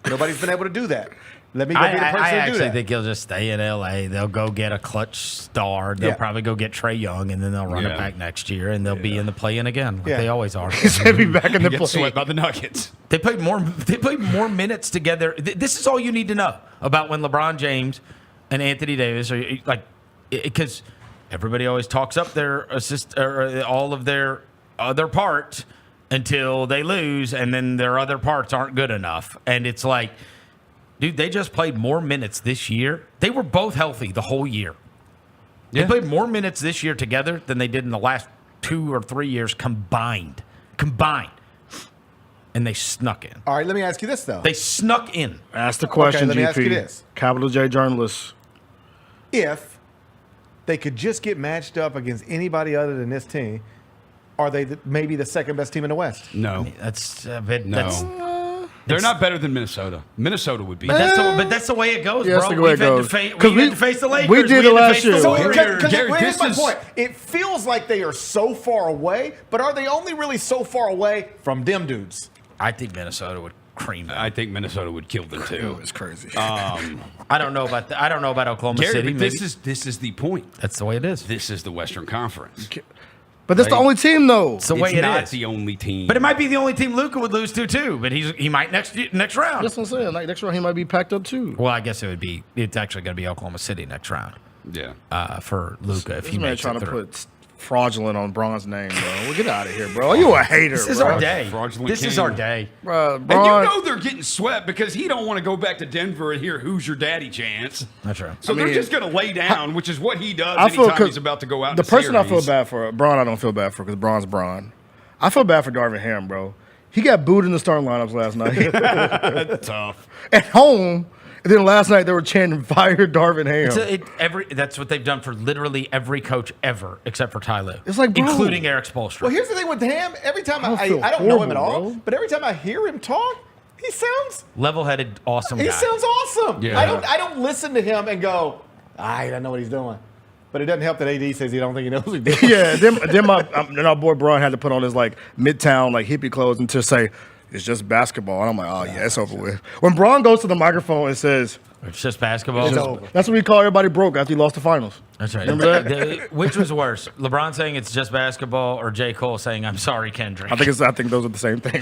Nobody's been able to do that. Let me go be the person to do that. I actually think he'll just stay in L.A. They'll go get a clutch star. They'll probably go get Trae Young, and then they'll run it back next year, and they'll be in the play-in again, like they always are. He'll be back in the play. Swept by the Nuggets. They played more minutes together. This is all you need to know about when LeBron James and Anthony Davis are like, because everybody always talks up their all of their other parts until they lose, and then their other parts aren't good enough, and it's like. Dude, they just played more minutes this year. They were both healthy the whole year. They played more minutes this year together than they did in the last 2 or 3 years combined. And they snuck in. All right, let me ask you this, though. They snuck in. Ask the question, let GP. me ask you this. Capital J journalists. If they could just get matched up against anybody other than this team, are they maybe the second best team in the West? No. That's a bit... No. They're not better than Minnesota. Minnesota would be. But that's the way it goes, Yeah, bro. that's the way it goes. We had to face the Lakers. We did it last year. Here's my point. It feels like they are so far away, but are they only really so far away from them dudes? I think Minnesota would cream them. I think Minnesota would kill them too. It's crazy. I don't know about Oklahoma City. But this is the point. That's the way it is. This is the Western Conference. But that's the only team, though. It's the way it not is. the only team. But it might be the only team Luka would lose to, too. But he might next round. That's what I'm saying. Like next round, he might be packed up, too. Well, I guess it's actually going to be Oklahoma City next round. Yeah. For Luka if he man makes trying it to through. put fraudulent on Bron's name, bro. Well, get out of here, bro. You a hater, This is bro. our day. Fraudulent This king. is our day. Bro, And Bron, you know they're getting swept because he don't want to go back to Denver and hear "Who's your daddy" chants. That's right. So they're just going to lay down, which is what he does I feel anytime he's about to go out. The in a person I feel series. bad for, Bron, I don't feel bad for because Bron's Bron. I feel bad for Darvin Ham, bro. He got booed in the starting lineups last night. Tough. At home. And then last night they were chanting "Fire Darvin Ham." That's what they've done for literally every coach ever, except for Ty Lue. It's like, bro. including Eric Spoelstra. Well, here's the thing with Ham. Every time I feel don't know him at horrible, all, bro. but every time I hear him talk, he sounds Level-headed, awesome guy. He sounds awesome. Yeah. I don't listen to him and go, I don't know what he's doing. But it doesn't help that AD says he don't think he knows what he's doing. Yeah, then our boy Bron had to put on his like Midtown like hippie clothes and to say it's just basketball. And I'm like, oh yeah, it's over with. When Bron goes to the microphone and says It's just basketball. It's over. That's what we call everybody broke after he lost the finals. That's right. Remember that? Which was worse, LeBron saying it's just basketball, or J. Cole saying I'm sorry, Kendrick? I think those are the same thing.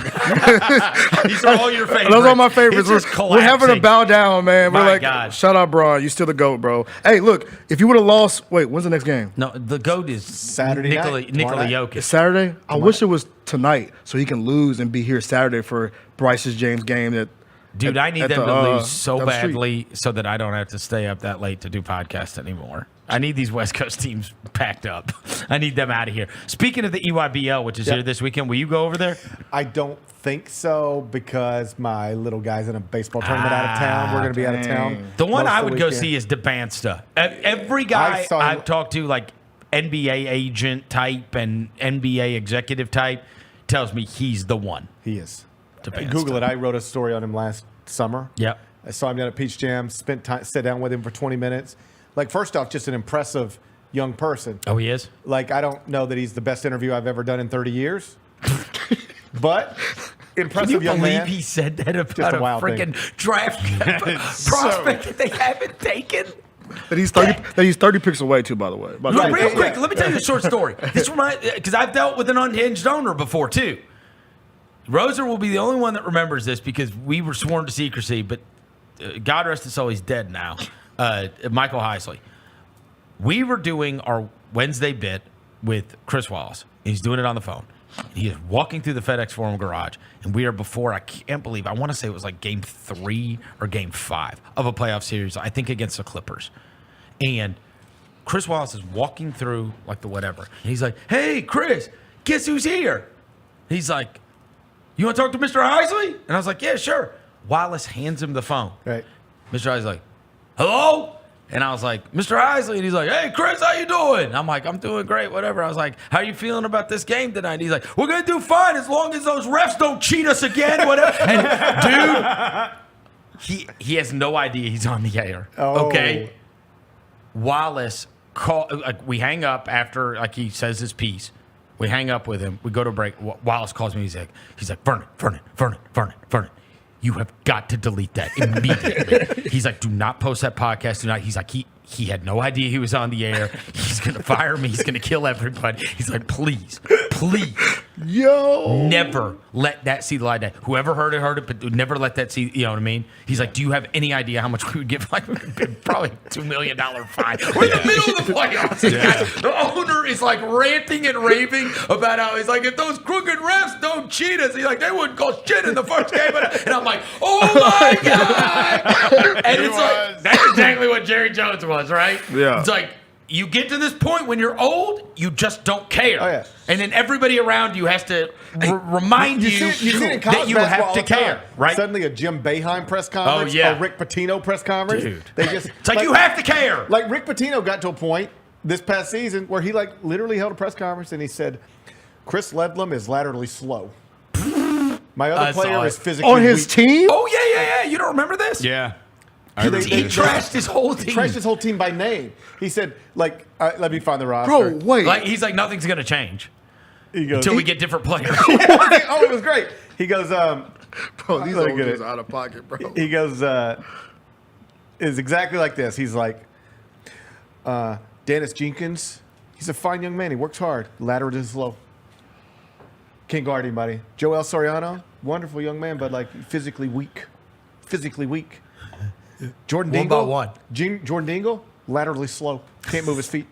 These are all your favorites. Those are my favorites. It's just We're having a collapsing. bow down, man. We're My like, God. shout out, Bron. You still the GOAT, bro. Hey, look, if you would have lost, wait, when's the next game? No, the GOAT is Saturday Nikola night. Tomorrow night. Jokic. It's Saturday? I wish it was tonight so he can lose and be here Saturday for Bryce's James game. Dude, I need at them the, to lose so down the street. badly so that I don't have to stay up that late to do podcasts anymore. I need these West Coast teams packed up. I need them out of here. Speaking of the EYBL, which is here this weekend, will you go over there? I don't think so because my little guy's in a baseball tournament out of town. We're going to be out of town. The one most I of the would go weekend. see is DeBansta. Every guy saw him- I've talked to, like NBA agent type and NBA executive type, tells me he's the one. He is. DeBansta. Google it. I wrote a story on him last summer. Yep. I saw him down at Peach Jam, sat down with him for 20 minutes. Like, first off, just an impressive young person. Oh, he is? Like, I don't know that he's the best interview I've ever done in 30 years. But impressive Can you young believe man. he said that about Just a a wild freaking thing. draft prospect that they haven't taken? That he's 30 picks away too, by the way. Look, real quick, let me tell you a short story. This because I've dealt with an unhinged owner before too. Roser will be the only one that remembers this because we were sworn to secrecy, but God rest his soul, he's dead now. Michael Heisley. We were doing our Wednesday bit with Chris Wallace. He's doing it on the phone. He is walking through the FedEx Forum garage, and we are before, I can't believe, I want to say it was like game 3 or game 5 of a playoff series, I think against the Clippers. And Chris Wallace is walking through like the whatever. And he's like, hey, Chris, guess who's here? He's like, you want to talk to Mr. Heisley? And I was like, yeah, sure. Wallace hands him the phone. Right. Mr. Heisley's like, hello? And I was like, Mr. Heisley. And he's like, hey, Chris, how you doing? I'm like, I'm doing great, whatever. I was like, how are you feeling about this game tonight? And he's like, we're going to do fine as long as those refs don't cheat us again, whatever. And, dude, he has no idea he's on the air. Oh. Okay? Wallace, we hang up after, like, he says his piece. We hang up with him. We go to break. Wallace calls me. He's like, Vernon. You have got to delete that immediately. He's like, do not post that podcast. Do not. He's like, he had no idea he was on the air. He's going to fire me. He's going to kill everybody. He's like, please. Yo. Never let that see the light of day. Whoever heard it, but never let that see, you know what I mean? He's like, do you have any idea how much we would give? Like, probably $2 million fine. We're in the middle of the playoffs. Yeah. The owner is like ranting and raving about how he's like, if those crooked refs don't cheat us, he's like, they wouldn't call shit in the first game. And I'm like, oh my God. And it's like, that's exactly what Jerry Jones was, right? Yeah. It's like, you get to this point when you're old, you just don't care. Oh, yeah. And then everybody around you has to remind you, see it in that college you basketball have all to the time. care, right? Suddenly a Jim Boeheim press conference, Oh, yeah. a Rick Pitino press conference. Dude. They just, It's like you have to care. Like Rick Pitino got to a point this past season where he like literally held a press conference and he said, Chris Ledlum is laterally slow. My other player is physically on his weak. team. Oh, yeah. You don't remember this? Yeah. He trashed his whole team. He trashed his whole team by name. He said, like, let me find the roster. Bro, wait. Like, he's like, nothing's going to change He goes, until we get different players. oh, it was great. He goes, Bro, these let me old get dudes it. out of pocket, bro. He goes, is exactly like this. He's like, Dennis Jenkins, he's a fine young man. He works hard. Lateral is slow. Can't guard anybody. Joel Soriano, wonderful young man, but like physically weak. Jordan Dingle. One by one. Jordan Dingle, laterally slow. Can't move his feet.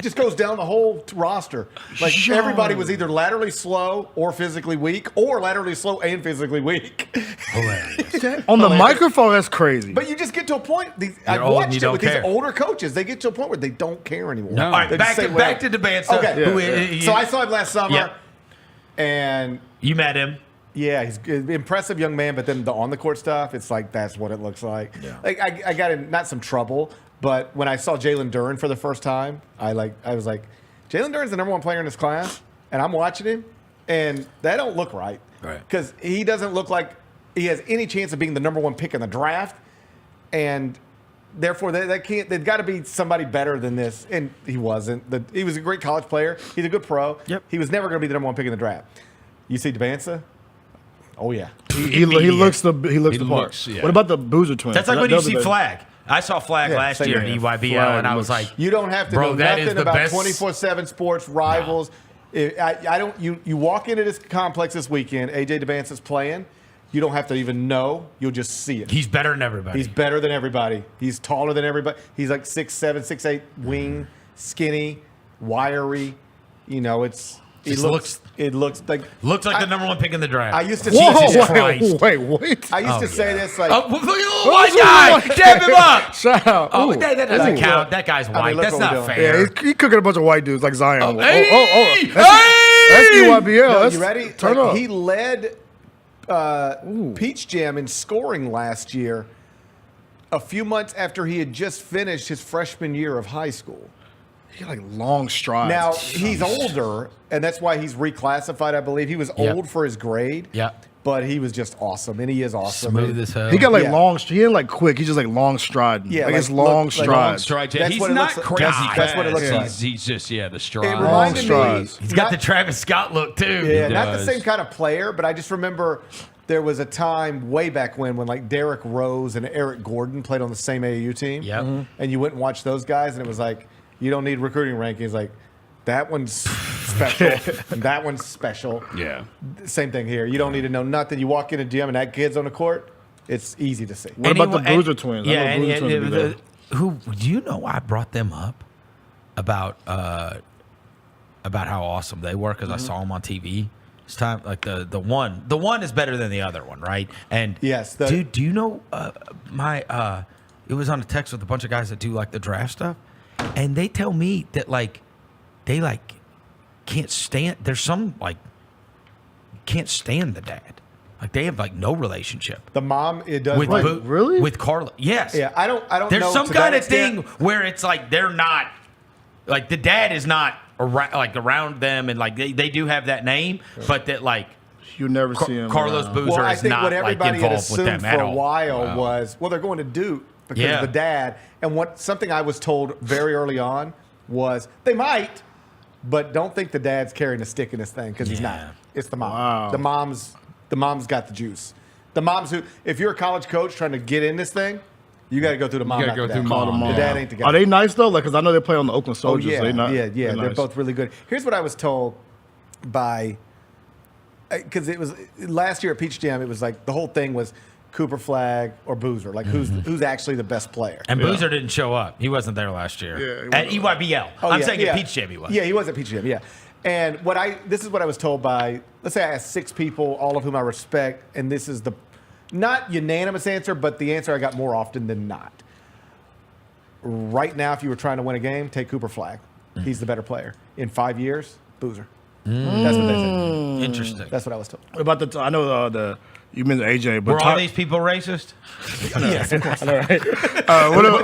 Just goes down the whole roster. Like everybody was either laterally slow or physically weak, or laterally slow and physically weak. Hilarious. On the microphone, that's crazy. But you just get to a point. I old and watched you it don't with care. these older coaches. They get to a point where they don't care anymore. No. All right, They just back say, to Debanza. Okay. So I saw him last summer, Yep. and You met him. yeah, he's an impressive young man. But then the on the court stuff, it's like that's what it looks like. Yeah. Like I got in not some trouble, but when I saw Jalen Duren for the first time, I was like, Jalen Duren's the number 1 player in his class, and I'm watching him, and that don't look right. Right. Because he doesn't look like he has any chance of being the number 1 pick in the draft, and therefore they've got to be somebody better than this, and he wasn't. He was a great college player. He's a good pro. Yep. He was never going to be the number 1 pick in the draft. You see Debanza? Oh yeah. he looks the part. looks, yeah. What about the Boozer twins? That's like when you Those are see the- Flag. I saw Flag last same year here. at EYBL, Flag and I was looks- like, You don't have to Bro, know that is nothing the about best- 24/7 sports rivals. I don't. You walk into this complex this weekend. AJ Debanza's playing. You don't have to even know. You'll just see it. he's better than everybody. He's better than everybody. He's taller than everybody. He's like 6'7", 6'8", wing, skinny, wiry. You know, it looks like Looks like the number 1 pick in the draft. I used to Jesus Christ. wait, wait. I used to say this like. Oh, look at the little white guy! Dab him up! Shout out. Oh, Ooh. that doesn't Ooh. count. That guy's white. look That's what we're not doing. fair. Yeah, he's cooking a bunch of white dudes like Zion. Oh, hey! That's EYBL. No, That's, you ready? Turn Like, up. He led Peach Jam in scoring last year, a few months after he had just finished his freshman year of high school. He got, like long strides. Now, he's older, and that's why he's reclassified, I believe. He was Yep. old for his grade. Yeah. but he was just awesome, and he is awesome. Smooth as hell. He got like long. He ain't like quick. He's just like long striding. Yeah, like it's long strides. Long strides. Yeah, That's he's what it not looks crazy like. That's what it looks like. He's just the stride. It reminded me. He's got the Travis Scott look too. Yeah, not the same kind of player, but I just remember there was a time way back when like Derrick Rose and Eric Gordon played on the same AAU team. Yep. And you went and watched those guys, and it was like, you don't need recruiting rankings. Like, that one's special. That one's special. Yeah. Same thing here. You don't need to know nothing. You walk in a gym and that kid's on the court, it's easy to see. What about the Bruiser twins? Yeah, I know Bruiser twins would be there. who do you know? I brought them up about how awesome they were because I saw them on TV. It's time like the one is better than the other one, right? And yes, dude, do you know it was on a text with a bunch of guys that do like the draft stuff, and they tell me that like they like can't stand. There's some like can't stand the dad. Like they have like no relationship. The mom, it does. With really? With Carla, yes. Yeah, I don't. There's know some to kind that of thing extent. where it's like they're not, like the dad is not around them, and like they do have that name, but that like you never see him. Carlos Boozer Well, I is think not what like everybody had involved with assumed them at for a all. while was, well, they're going to Duke because of the dad. And something I was told very early on was they might, but don't think the dad's carrying a stick in this thing because he's not. It's the mom. Wow. The mom's got the juice. The mom's who, if you're a college coach trying to get in this thing, you got to go through the mom. You got to go through mom. mom. The dad ain't the guy. Are they nice though? Like, because I know they play on the Oakland Oh Soldiers. yeah, They not, they're nice. both really good. Here's what I was told by, because it was last year at Peach Jam. It was like the whole thing was Cooper Flag or Boozer, like who's actually the best player. And Boozer didn't show up. He wasn't there last year. Yeah, At EYBL. I'm saying at Peach Jam he was. Yeah, he was at Peach Jam. Yeah, and this is what I was told by. Let's say I asked 6 people, all of whom I respect, and this is the not unanimous answer, but the answer I got more often than not. Right now, if you were trying to win a game, take Cooper Flag. He's the better player. In 5 years, Boozer. That's what they said. Interesting. That's what I was told. What about I know you mentioned AJ, but Were all these people racist? Yes, of course. All right.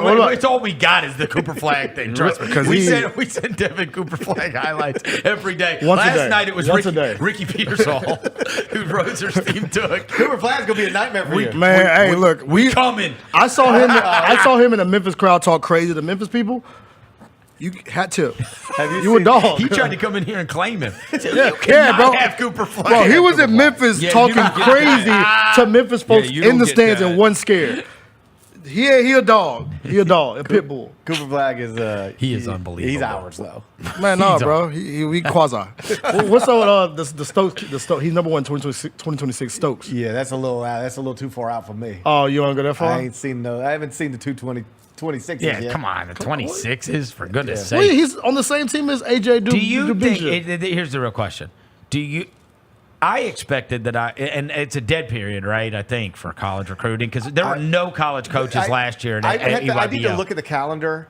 What it's all we got is the Cooper Flag thing. Trust me. We send Devin Cooper Flag highlights every day. Last night it was Ricky Petersall, who Roser's team took. Cooper Flag's gonna be a nightmare for you. Man, look, we coming. I saw him. I saw him in the Memphis crowd talk crazy to the Memphis people. You had to. You a dog. He tried to come in here and claim him. Yeah, you cannot bro. have Cooper Flag. Bro, he was in Memphis talking crazy to Memphis folks in the stands and wasn't scared. He a dog. He a dog. A pit bull. Cooper Flag is he is unbelievable. He's ours though. Man, no, bro. He quasi. What's up with the Stokes? He's number 1 2026 Stokes. Yeah, that's a little too far out for me. Oh, you want to go that far? I haven't seen the 226. Yeah, yet. come on. The 26s, for goodness sake. Wait, he's on the same team as AJ. Do you think, here's the real question. I expected that and it's a dead period, right? I think for college recruiting because there were no college coaches last year. I need to look at the calendar.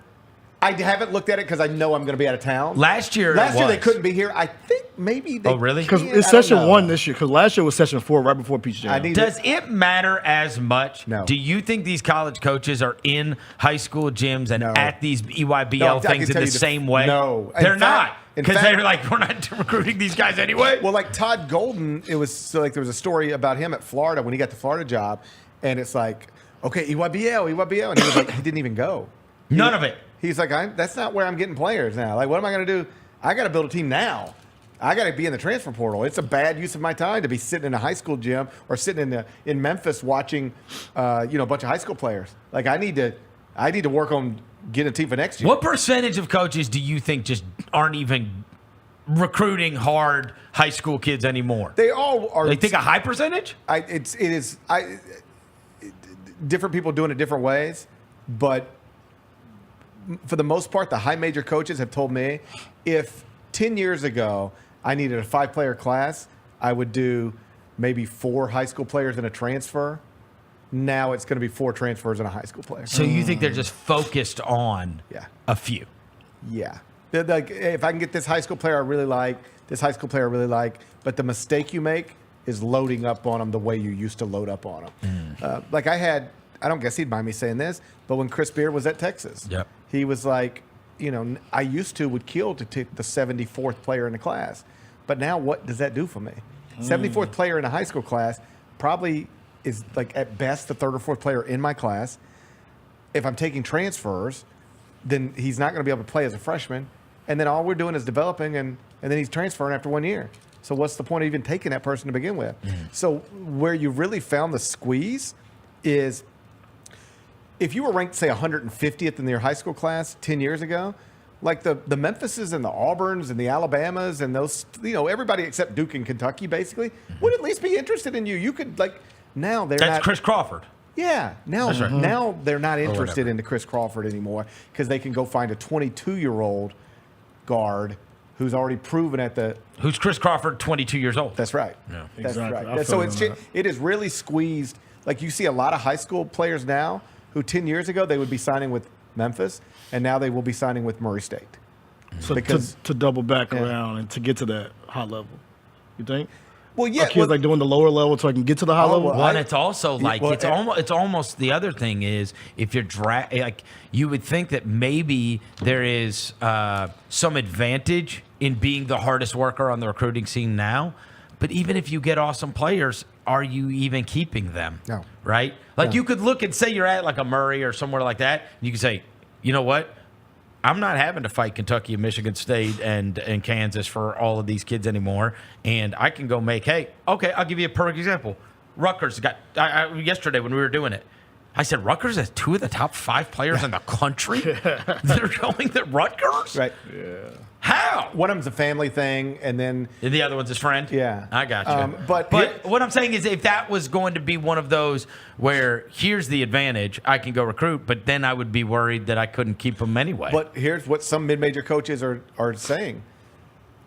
I haven't looked at it because I know I'm going to be out of town. Last year they couldn't be here. I think maybe they. Oh, really? Because it's session 1 this year. Because last year was session 4, right before Peach Jam. Does it matter as much? No. Do you think these college coaches are in high school gyms and at these EYBL things in the same way? No, they're not. Because they're like, we're not recruiting these guys anyway. Well, like Todd Golden, it was so like there was a story about him at Florida when he got the Florida job, and it's like, okay, EYBL, and he was like, he didn't even go. None of it. He's like, that's not where I'm getting players now. Like, what am I going to do? I got to build a team now. I got to be in the transfer portal. It's a bad use of my time to be sitting in a high school gym or sitting in Memphis watching, a bunch of high school players. Like, I need to work on getting a team for next year. What percentage of coaches do you think just aren't even recruiting hard high school kids anymore? They all are. They think a high percentage? It is different people doing it different ways, but for the most part, the high major coaches have told me if 10 years ago I needed a 5-player class, I would do maybe 4 high school players and a transfer. Now it's going to be 4 transfers and a high school player. So you think they're just focused on a few? Yeah. Like, if I can get this high school player I really like, but the mistake you make is loading up on them the way you used to load up on them. Like I don't guess he'd mind me saying this, but when Chris Beard was at Texas, he was like, I would kill to take the 74th player in the class. But now what does that do for me? 74th player in a high school class probably is like at best the third or fourth player in my class. If I'm taking transfers, then he's not going to be able to play as a freshman. And then all we're doing is developing, and then he's transferring after 1 year. So what's the point of even taking that person to begin with? So where you really found the squeeze is if you were ranked, say, 150th in your high school class 10 years ago, like the Memphises and the Auburns and the Alabamas and those, everybody except Duke and Kentucky basically would at least be interested in you. You could, now they're not. That's Chris Crawford. Yeah. Now, That's right. now they're not interested in the Chris Crawford anymore because they can go find a 22-year-old guard who's already proven at the. Who's Chris Crawford, 22 years old. That's right. Yeah. That's Exactly. right. So it is really squeezed. Like you see a lot of high school players now who 10 years ago they would be signing with Memphis, and now they will be signing with Murray State. So because to double back around and to get to that high level, you think? Well, yeah. Are kids like doing the lower level so I can get to the high level? Well, and it's also like it's almost the other thing is if you're like you would think that maybe there is some advantage in being the hardest worker on the recruiting scene now, but even if you get awesome players, are you even keeping them? No. Right? Like you could look and say you're at like a Murray or somewhere like that, and you could say, you know what? I'm not having to fight Kentucky and Michigan State and Kansas for all of these kids anymore. And I can go make, I'll give you a perfect example. Rutgers got, yesterday when we were doing it, I said, Rutgers has 2 of the top 5 players in the country that are going to Rutgers? Right. Yeah. How? One of them's a family thing, and then the other one's his friend? Yeah. I got you. But what I'm saying is if that was going to be one of those where here's the advantage, I can go recruit, but then I would be worried that I couldn't keep them anyway. But here's what some mid-major coaches are saying.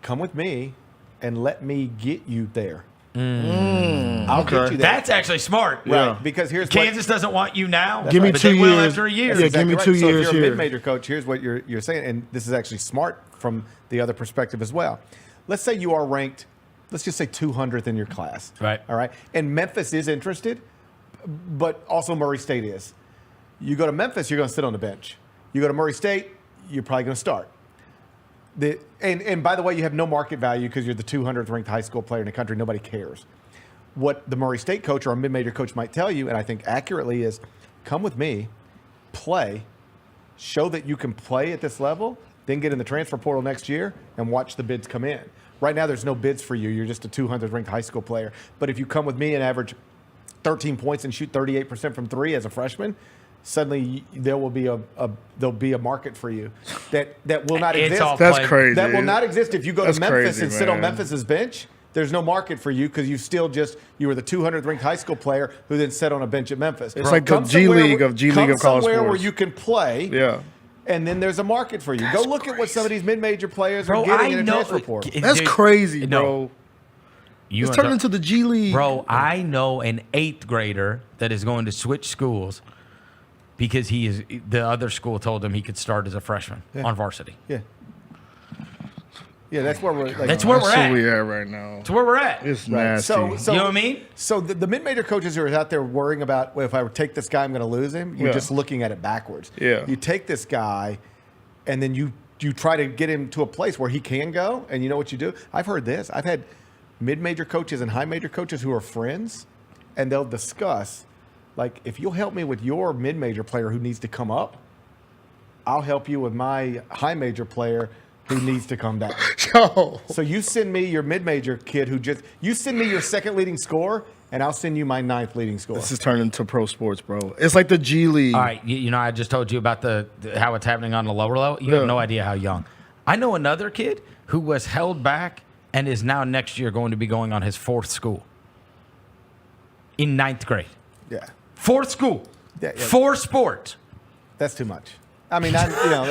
Come with me and let me get you there. I'll get you there. That's actually smart. Right. Because here's Kansas doesn't want you now. Give me but 2 they years. will after a year. That's give me exactly 2 right. years So if you're here. a mid-major coach, here's what you're saying, and this is actually smart from the other perspective as well. Let's say you are ranked, let's just say 200th in your class. Right. All right. And Memphis is interested, but also Murray State is. You go to Memphis, you're going to sit on the bench. You go to Murray State, you're probably going to start. And by the way, you have no market value because you're the 200th ranked high school player in the country. Nobody cares. What the Murray State coach or a mid-major coach might tell you, and I think accurately, is come with me, play, show that you can play at this level, then get in the transfer portal next year and watch the bids come in. Right now, there's no bids for you. You're just a 200th ranked high school player. But if you come with me and average 13 points and shoot 38% from 3 as a freshman, suddenly there will be a market for you that will not exist. That's crazy. That will not exist if you go to Memphis crazy, and sit on man. Memphis's bench. There's no market for you because you were the 200th ranked high school player who then sat on a bench at Memphis. It's like the G League of college somewhere sports. where you can play. Yeah. And then there's a market for you. That's Go look at what some of these mid-major players Bro, are getting I in a know- transfer portal. That's crazy, No. bro. You It's wanna turned talk- into the G League. Bro, I know an 8th grader that is going to switch schools because the other school told him he could start as a freshman on varsity. Yeah. Yeah, that's where we're. That's where we're at. That's where we at right now. That's where we're at. It's Right. nasty. So, You know what I mean? So the mid-major coaches who are out there worrying about, well, if I take this guy, I'm going to lose him. You're Yeah. just looking at it backwards. Yeah. You take this guy, and then you try to get him to a place where he can go. And you know what you do? I've heard this. I've had mid-major coaches and high-major coaches who are friends, and they'll discuss, like, if you'll help me with your mid-major player who needs to come up, I'll help you with my high-major player who needs to come down. Yo. So you send me your mid-major kid you send me your second leading scorer, and I'll send you my 9th leading scorer. This is turning into pro sports, bro. It's like the G League. All right, you know, I just told you about how it's happening on the lower level. You have no idea how young. I know another kid who was held back and is now next year going to be going on his 4th school in 9th grade. Yeah. 4th school. Yeah. 4 sports. That's too much. I mean, everybody,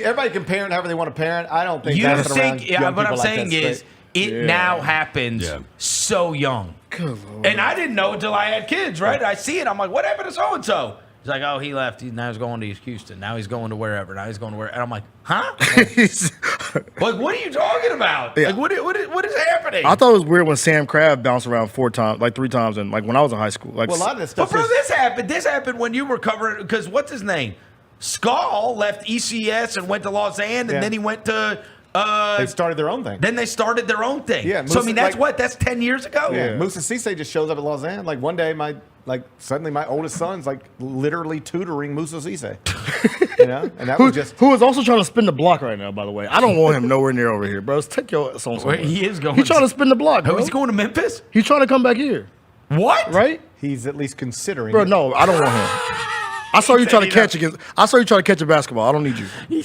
everybody can parent however they want to parent. I don't think You passing around think? young What I'm people like saying that's is, great. it now happens so young. Good Lord. And I didn't know until I had kids, right? I see it. I'm like, what happened to so and so? He's like, oh, he left. Now he's going to East Houston. Now he's going to wherever. Now he's going to where? And I'm like, huh? Like, what are you talking about? Yeah. Like, what is happening? I thought it was weird when Sam Crabb bounced around 3 times, and like when I was in high school. Like, Well, a lot of this But stuff bro, is this happened. This happened when you were covering, because what's his name? Skull left ECS and went to Los Angeles, and Yeah. then he went to They started their own thing. Then they started their own thing. Yeah. So I mean, that's like, that's 10 years ago. Yeah. Musa Cisse just shows up at Lausanne. Like one day, suddenly my oldest son's like literally tutoring Musa Cisse. And that was just who is also trying to spin the block right now. By the way, I don't want him nowhere near over here, bro. Take your son somewhere. He is going. He's trying to spin the block. Bro. He's going to Memphis. He's trying to come back here. What? Right? He's at least considering. Bro, it. no, I don't want him. I saw you try to catch against. I saw you try to catch a basketball. I don't need you. You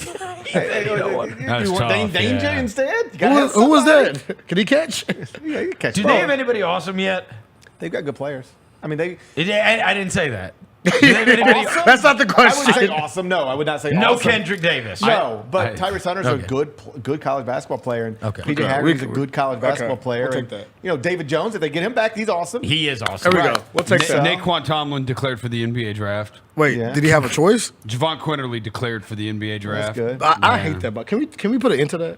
want danger instead? Who was that? Can he catch? Yeah, he can catch. Do they have anybody awesome yet? They've got good players. I mean, I didn't say that. Do they have anybody awesome? That's not the I question. would say awesome. No, I would not say No awesome. Kendrick Davis. No, but Tyrese Hunter's a good college basketball player, and PJ Haggerty's a good college basketball player. We'll take that. And, David Jones, if they get him back, he's awesome. He is awesome. There we go. We'll take that. Naquan Tomlin declared for the NBA draft. Wait, did he have a choice? Javon Quinterly declared for the NBA draft. That's good. I hate that, but can we put it into that?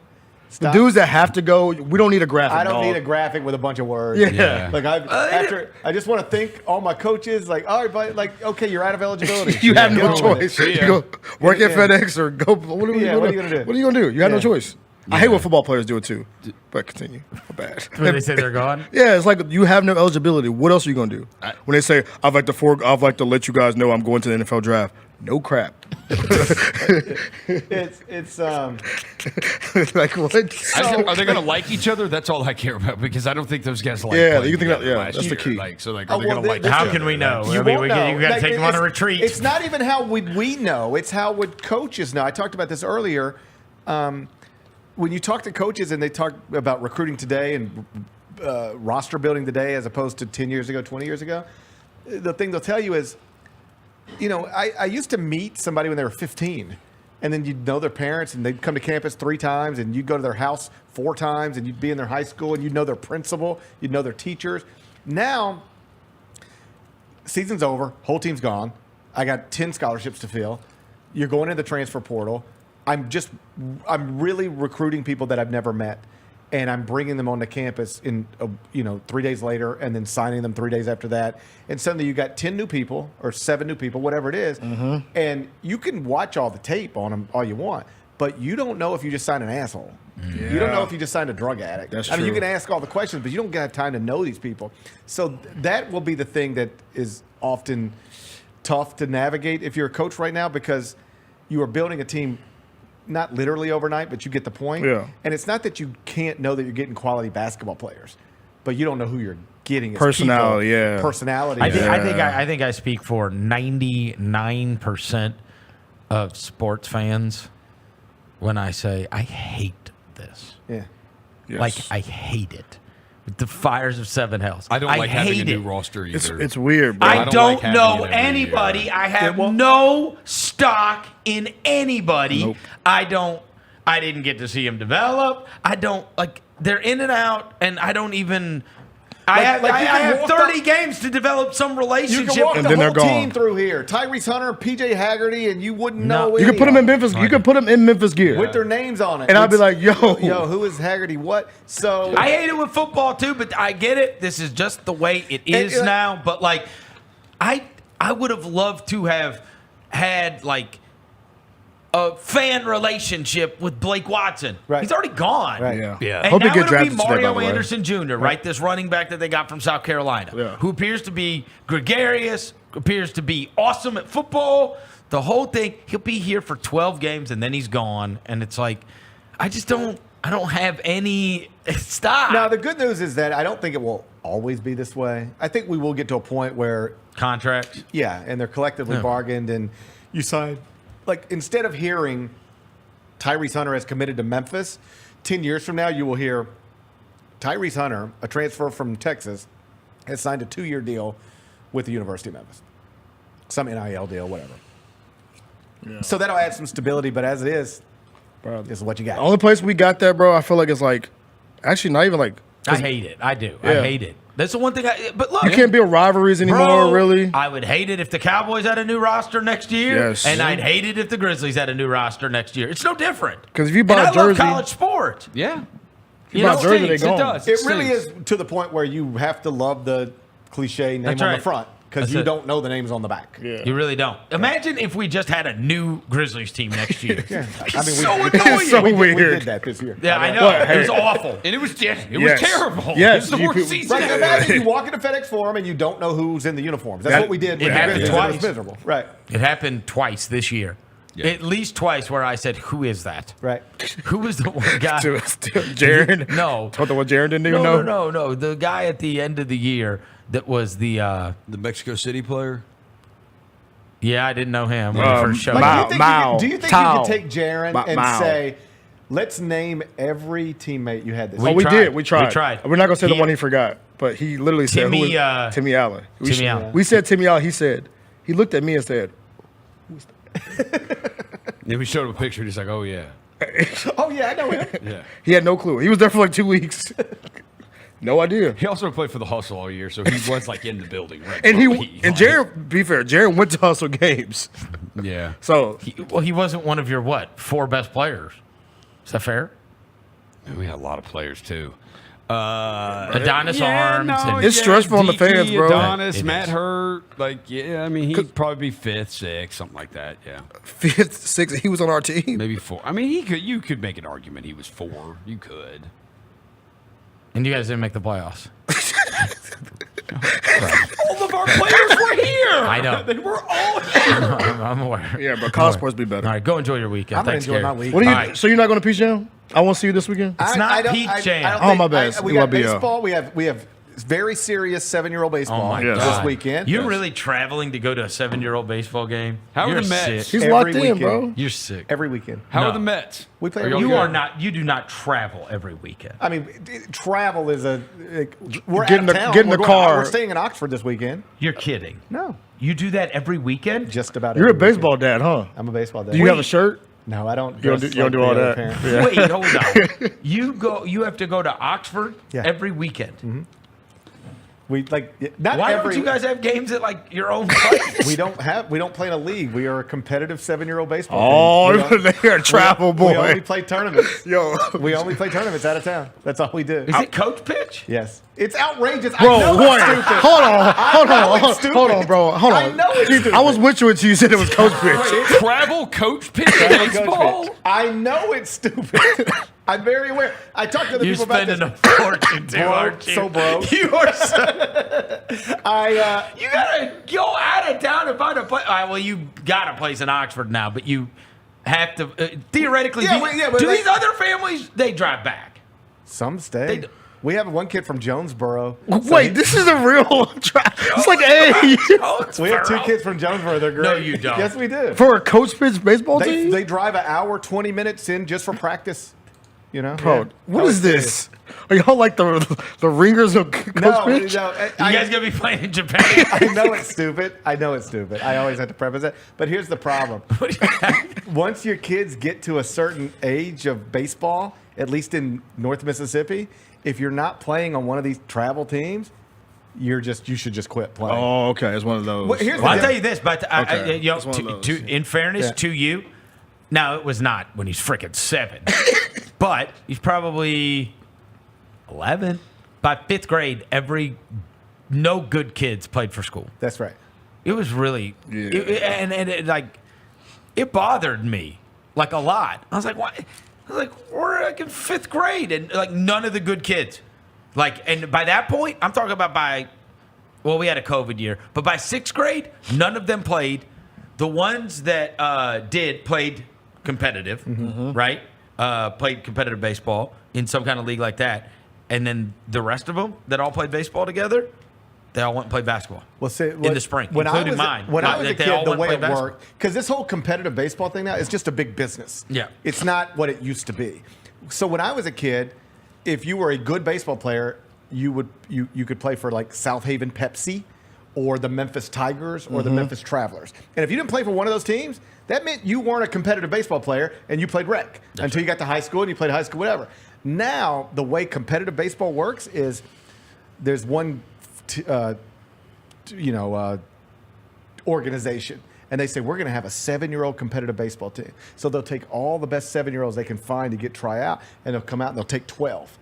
The dudes that have to go, we don't need a graphic. I don't dog. need a graphic with a bunch of words. Yeah. Like I just want to thank all my coaches. Like, all right, but okay, you're out of eligibility. You have no choice. You go work at FedEx or go. What are you gonna do? What are you gonna do? You have no choice. I hate when football players do it too. But continue. Bad. When they say they're gone. Yeah, it's like you have no eligibility. What else are you gonna do? When they say I'd like to let you guys know I'm going to the NFL draft. No crap. It's like what? Are they going to like each other? That's all I care about because I don't think those guys like. Yeah, playing you think that? together Yeah, last that's the year. key. Are they going to like? How can we know? You I mean, won't know. you got to take them on a retreat. It's not even how would we know. It's how would coaches know. I talked about this earlier. When you talk to coaches and they talk about recruiting today and roster building today as opposed to 10 years ago, 20 years ago, the thing they'll tell you is, I used to meet somebody when they were 15, and then you'd know their parents, and they'd come to campus 3 times, and you'd go to their house 4 times, and you'd be in their high school, and you'd know their principal, you'd know their teachers. Now, season's over, whole team's gone. I got 10 scholarships to fill. You're going in the transfer portal. I'm really recruiting people that I've never met. And I'm bringing them onto campus in, 3 days later and then signing them 3 days after that. And suddenly you got 10 new people or 7 new people, whatever it is. Mm-hmm. And you can watch all the tape on them all you want, but you don't know if you just signed an asshole. Yeah. You don't know if you just signed a drug addict. That's I mean, you true. can ask all the questions, but you don't have time to know these people. So that will be the thing that is often tough to navigate if you're a coach right now because you are building a team not literally overnight, but you get the point. Yeah. And it's not that you can't know that you're getting quality basketball players, but you don't know who you're getting. As Personality, people. yeah. Personality. I think I speak for 99% of sports fans when I say I hate this. Yeah. Yes. Like I hate it. The fires of 7 hells. I don't like having a hate new it. roster either. It's weird, bro. I don't like know having it every anybody. year. I have no stock in anybody. Nope. I didn't get to see them develop. I don't like. They're in and out, and I don't even. I have 30 games to develop some You relationship. can walk And the then whole they're team gone. through here. Tyrese Hunter, PJ Haggerty, and you wouldn't know. You can put them in Memphis. You can put them in Memphis gear. with their names on it. And I'll be like, yo, who is Haggerty? What? So I hate it with football too, but I get it. This is just the way it is now. But like, I would have loved to have had like a fan relationship with Blake Watson. Right. He's already gone. Right. Yeah. And Hope he now get it'll be drafted today, by Mario the way. Anderson Jr., right? This running back that they got from South Carolina, Yeah. who appears to be gregarious, appears to be awesome at football. The whole thing, he'll be here for 12 games and then he's gone. And it's like, I don't have any stock. now the good news is that I don't think it will always be this way. I think we will get to a point where Contracts. yeah, and they're collectively bargained and you sign. Like instead of hearing Tyrese Hunter has committed to Memphis, 10 years from now you will hear Tyrese Hunter, a transfer from Texas, has signed a 2-year deal with the University of Memphis. Some NIL deal, whatever. Yeah. So that'll add some stability, but as it is, bro, this is what you got. The only place we got that, bro, I feel like it's like, actually not even like. I hate it. I do. Yeah. I hate it. That's the one thing. But look, You can't build rivalries anymore, bro, really. I would hate it if the Cowboys had a new roster next year, Yes. and I'd hate it if the Grizzlies had a new roster next year. It's no different. Because if you And buy I a jersey, love college sport. Yeah. you buy a jersey, they It gone. does. It really is to the point where you have to love the cliche name That's on right. the front. because you don't know the names on the back. Yeah. You really don't. Imagine if we just had a new Grizzlies team next year. I mean, so annoying. It's so we weird. did that this year. Yeah, I know. What? It was awful. And it was was Yes. terrible. Yes, It was the you worst could- season Right, ever. imagine you walk into FedEx Forum and you don't know who's in the uniforms. That's That- what we did. it with the happened Grizzlies. It was twice. miserable. Right. It happened twice this year. Yeah. At least twice where I said, who is that? Right. Who was the one guy? Jaron? No. What the one Jaron didn't even know? No. The guy at the end of the year that was the Mexico City player? Yeah, I didn't know him when he first showed Like, up. do you think Tao. you could take Jaron and Mao. say, let's name every teammate you had this We year? did. We tried. We're not going to say the He- one he forgot, but he literally said, Timmy, who is Timmy Allen. Timmy Allen. We said Timmy Allen. He looked at me and said, Then we showed him a picture. He's like, oh, yeah. Oh, yeah, I know him. Yeah. he had no clue. He was there for like 2 weeks. No idea. He also played for the Hustle all year, so he was like in the building. Right? And Like, Jaron, be fair, Jaron went to Hustle games. Yeah. So he wasn't one of your, 4 best players. Is that fair? We had a lot of players, too. Adonis Arms. And It's stressful on the DT, fans, bro. Adonis, It Matt is. Hurt. Like, yeah, I mean, he'd probably be 5th, 6th, something like that. Yeah. 5th, 6th, he was on our team. Maybe 4. I mean, you could make an argument he was 4. You could. And you guys didn't make the playoffs. All of our players were here. I know. They were all here. I'm aware. Yeah, but college sports be better. All right, go enjoy your weekend. I'm gonna Thanks, enjoy Gary. my week. What are you? All right. So you're not going to Peach Jam? I want to see you this weekend. It's not don't- Peach I Jam. don't Oh, my think- bad. We got UIBL. baseball. We have very serious 7-year-old baseball Oh my Yes. this God. weekend. You're really traveling to go to a 7-year-old baseball game? How are You're the Mets? sick. He's Every locked in, weekend. bro. You're sick. every weekend. How No. are the Mets? We play Are every y'all You good? are not. You do not travel every weekend. I mean, travel is we're Get out in of the- town. get in We're the going- car. We're staying in Oxford this weekend. You're kidding. No, You do that every weekend? just about. You're a every baseball weekend. dad, huh? I'm a baseball dad. Do you have a shirt? No, I don't. You don't dress do, you don't like do all the other that. parents. Yeah. Wait, hold on. You have to go to Oxford Yeah. every weekend. We not Why every. don't you guys have games at like your own place? We don't play in a league. We are a competitive 7-year-old baseball team. Oh, they're a travel We only boy. play tournaments. Yo, We only play tournaments out of town. That's all we do. Is it coach pitch? Yes, it's outrageous. bro, I know what? it's stupid. Hold on, it's stupid. hold on, bro. Hold on. I know it's stupid. I was with you until you said it was coach pitch. Travel coach pitch Coach baseball? pitch. I know it's stupid. I'm very aware. I talked to the You're people about spending this. a fortune, too, Bro, aren't you? so broke. You are so. I You gotta go out of town and find a place. Well, you got a place in Oxford now, but you have to theoretically. Yeah, but do like- these other families? They drive back. some stay. They do- We have one kid from Jonesboro. Wait, this is a real. It's like, hey, We have 2 kids from Jonesboro. They're great. No, you don't. Yes, we do. for a coach pitch baseball team, They drive an hour, 20 minutes in just for practice. You know, bro. Yeah. What Oh, is it's this? Are y'all like the ringers of coach No, pitch? no. You guys gonna be playing in Japan? I know it's stupid. I always have to preface it. But here's the problem. Once your kids get to a certain age of baseball, at least in North Mississippi, if you're not playing on one of these travel teams, you should just quit playing. Oh, okay. It's one of those. Well, here's Well, I'll the- tell you this, but Okay. you know, It's one of those, yeah. in fairness Yeah. to you, now it was not when he's freaking 7, but he's probably 11. By 5th grade, no good kids played for school. That's right. It was really, and it, like, it bothered me like a lot. I was like, why? I was like, we're like in 5th grade, and like none of the good kids, like, and by that point, I'm talking about we had a COVID year, but by 6th grade, none of them played. The ones that did played competitive, right? Played competitive baseball in some kind of league like that, and then the rest of them that all played baseball together, they all went and played basketball. Well, see, in the spring, when including I was, mine. When I Like, was a they kid, all the went way and it played worked, because this whole competitive baseball thing now is just a big business. Yeah. It's not what it used to be. So when I was a kid, if you were a good baseball player, you could play for like South Haven Pepsi or the Memphis Tigers or the Memphis Travelers. And if you didn't play for one of those teams, that meant you weren't a competitive baseball player and you played rec until you got to high school and you played high school, whatever. Now, the way competitive baseball works is there's one organization, and they say, we're going to have a 7-year-old competitive baseball team. So they'll take all the best 7-year-olds they can find to get try out, and they'll come out and they'll take 12.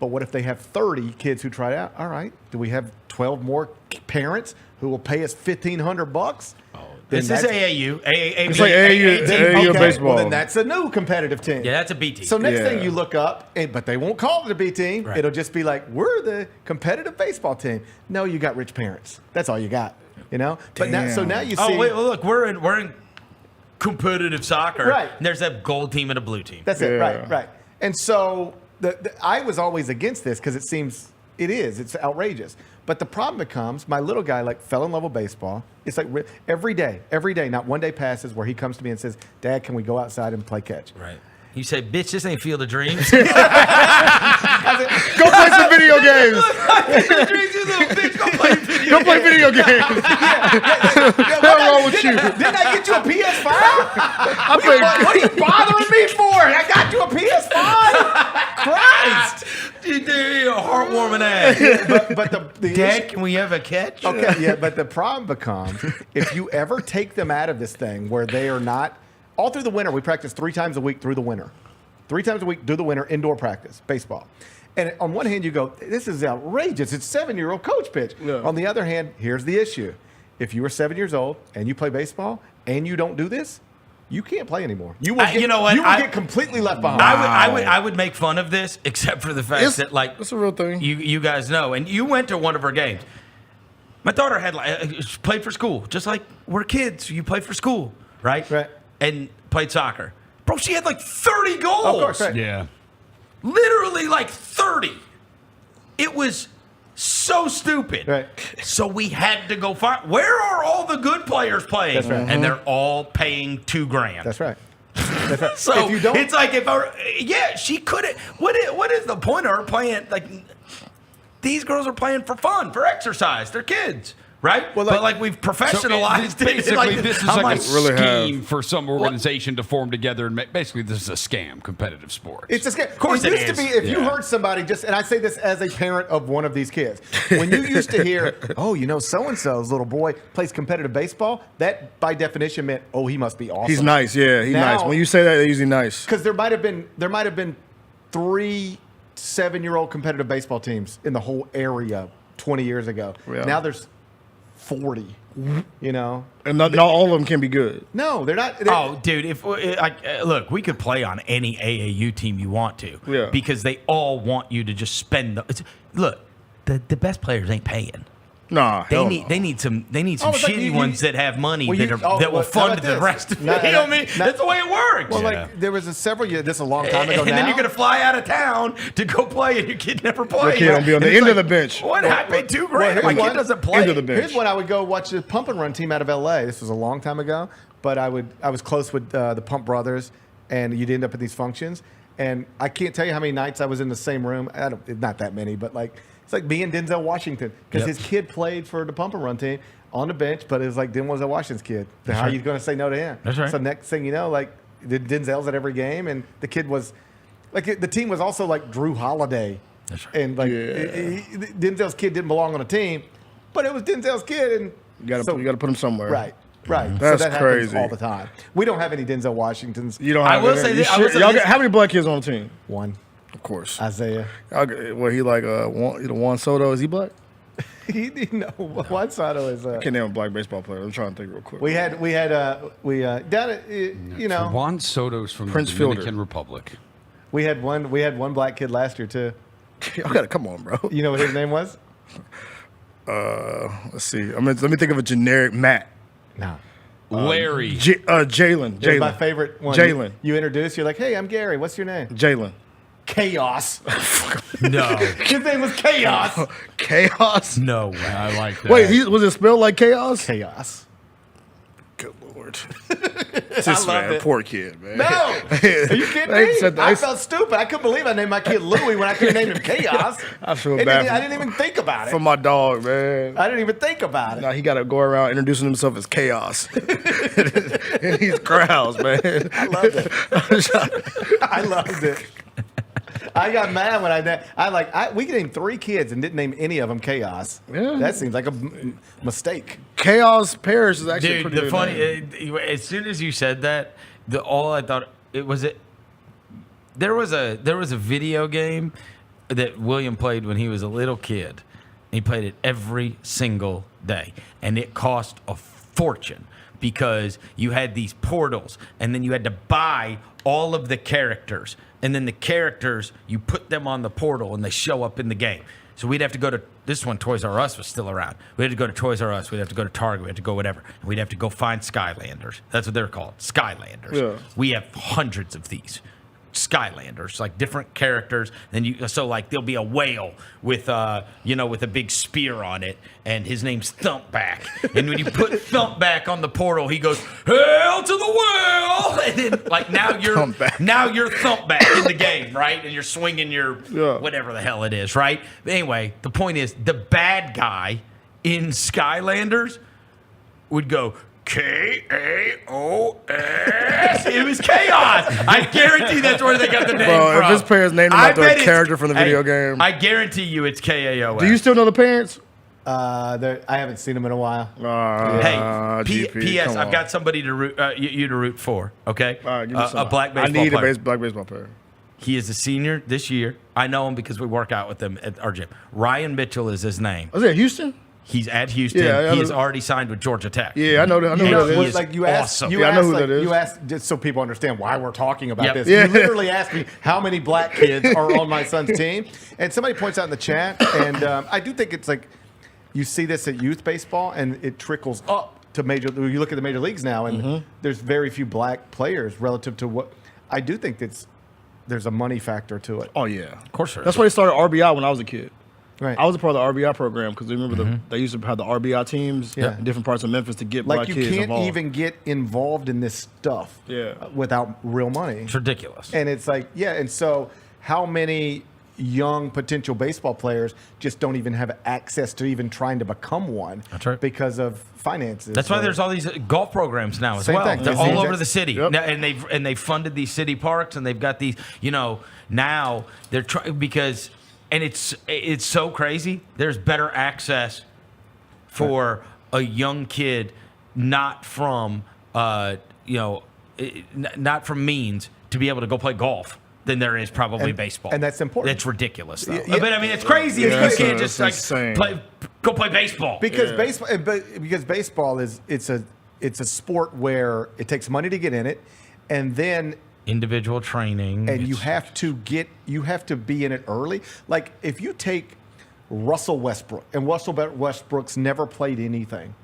But what if they have 30 kids who tried out? All right, do we have 12 more parents who will pay us $1,500. This is AAU. It's like AAU baseball. Well, then that's a new competitive team. Yeah, that's a B team. So next thing you look up, but they won't call it a B team. Right. It'll just be like, we're the competitive baseball team. No, you got rich parents. That's all you got. But now you see. Oh wait, well, look, we're in competitive soccer. Right. And there's a gold team and a blue team. That's it. Right. And so I was always against this because it's outrageous. But the problem becomes my little guy fell in love with baseball. It's like every day, not one day passes where he comes to me and says, "Dad, can we go outside and play catch?" Right. You say, "Bitch, this ain't Field of Dreams." Go play some video games. Go play video games. What's wrong with you? Didn't I get you a PS5? What are you bothering me for? I got you a PS5. Christ. You're a heartwarming ass. But the Dad, issue, can we have a catch? Okay, yeah, but the problem becomes if you ever take them out of this thing where they are not, all through the winter, we practice 3 times a week through the winter. 3 times a week through the winter, indoor practice, baseball. And on one hand, you go, this is outrageous. It's 7-year-old coach pitch. Yeah. On the other hand, here's the issue. If you are 7 years old and you play baseball and you don't do this, you can't play anymore. You will get completely left behind. I would make fun of this, except for the fact that it's a real thing. You guys know, and you went to one of her games. My daughter had played for school, just like we're kids. You play for school, right? Right. And played soccer. Bro, she had 30 goals. Of course, right. Yeah. Literally 30. It was so stupid. Right. So we had to go find, where are all the good players playing? That's right. And they're all paying $2,000. That's right. That's right. So if you don't, it's like she couldn't. What is the point of her playing? These girls are playing for fun, for exercise. They're kids. Right? Well, but we've professionalized it. Basically, this is like a really scheme for some organization to form together. And basically, this is a scam, competitive sports. It's a scam. Of course it it used is. to be, if you heard somebody and I say this as a parent of one of these kids, when you used to hear, so-and-so's little boy plays competitive baseball, that by definition meant, he must be awesome. He's nice. Yeah, he's nice. When you say that, they're usually nice. Because there might have been 3 7-year-old competitive baseball teams in the whole area 20 years ago. Yeah. Now there's 40, and not all of them can be good. No, they're not. Dude, look, we could play on any AAU team you want to, because they all want you to just spend. Look, the best players ain't paying. Nah, they need some shitty ones that have money that will fund the rest of it. No, you know what I mean? That's the way it works. Well, there was several years. This is a long time ago. And then you're gonna fly out of town to go play, and your kid never plays. Your kid will be on the end of the bench. What? I paid $2,000. My kid doesn't play. End of the bench. Here's when I would go watch the pump and run team out of LA. This was a long time ago, but I was close with the Pump brothers, and you'd end up at these functions. And I can't tell you how many nights I was in the same room. Not that many, but it's like me and Denzel Washington, because his kid played for the pump and run team on the bench, but it was like Denzel Washington's kid. How are you going to say no to him? That's right. So next thing you know, Denzel's at every game, and the kid was the team was also like Drew Holiday. That's right. And Denzel's kid didn't belong on a team, but it was Denzel's kid, and you got to put him somewhere. Right. Right. That's so that crazy. happens all the time. We don't have any Denzel Washingtons. You don't have how many black kids on the team? One. Of course. Isaiah. Well, he Juan Soto. Is he black? Juan Soto is. I can't name a black baseball player. I'm trying to think real quick. We down at Juan Soto's from Prince the Dominican Fielder. Republic. We had one black kid last year too. Y'all gotta come on, bro. You know what his name was? Let's see. Let me think of a generic Matt. No. Larry. Jalen. My favorite one. Jalen. You introduce. You're like, hey, I'm Gary. What's your name? Jalen. Chaos. No. His name was Chaos. Chaos? No way. I like that. Wait, was it spelled like chaos? Chaos. Good Lord. Poor kid, man. No. Are you kidding me? I felt stupid. I couldn't believe I named my kid Louie when I could have named him Chaos. I feel bad. I didn't even think about it. For my dog, man. I didn't even think about it. Now he got to go around introducing himself as Chaos. And he's growls, man. I loved it. I loved it. I got mad when we named 3 kids and didn't name any of them Chaos. Yeah. That seems like a mistake. Chaos Parrish is actually pretty good. Funny, as soon as you said that, all I thought there was a video game that William played when he was a little kid, He played it every single day. And it cost a fortune because you had these portals and then you had to buy all of the characters. And then the characters, you put them on the portal and they show up in the game. So we'd have to go to, this one, Toys R Us was still around. We had to go to Toys R Us. We'd have to go to Target. We had to go whatever. And we'd have to go find Skylanders. That's what they're called, Skylanders. Yeah. We have hundreds of these. Skylanders, like different characters. Then so like there'll be a whale with with a big spear on it, and his name's Thumpback. And when you put Thumpback on the portal, he goes, "Hail to the whale!" And then like now you're Thumpback in the game, right? And you're swinging your whatever the hell it is, right? But anyway, the point is the bad guy in Skylanders would go Chaos. It was Chaos. I guarantee that's where they got the name from. If his parents named him after a character from the video game. I guarantee you it's KAOS. Do you still know the parents? I haven't seen them in a while. Hey, P.S. I've got somebody to root you to root for. Okay, give me a black baseball player. I need a black baseball player. He is a senior this year. I know him because we work out with him at our gym. Ryan Mitchell is his name. Was it Houston? He's at Houston. Yeah, he is already signed with Georgia Tech. Yeah, I know that. I know who that is. Like awesome. I know who that is. You asked just so people understand why we're talking about this. Yeah. You literally asked me how many black kids are on my son's team, and somebody points out in the chat, and I do think it's like you see this at youth baseball, and it trickles up to major. You look at the major leagues now, and there's very few black players relative to what I do think there's a money factor to it. Oh yeah, of course there is. That's why they started RBI when I was a kid. Right. I was a part of the RBI program because remember they used to have the RBI teams in different parts of Memphis to get black kids involved. Like you can't even get involved in this stuff without real money. It's ridiculous. And it's like, and so how many young potential baseball players just don't even have access to even trying to become one. That's right. Because of finances. That's why there's all these golf programs now as Same well. thing. They're all over the city. Yep. Now, and they've funded these city parks, and they've got these, now they're trying because – and it's so crazy. There's better access for a young kid not from not from means to be able to go play golf than there is probably baseball. And that's important. That's ridiculous, though. Yeah. But I mean, it's crazy. You can't just go play baseball. Because baseball is it's a sport where it takes money to get in it, and then individual training, and you have to be in it early. Like if you take Russell Westbrook, and Russell Westbrook's never played anything,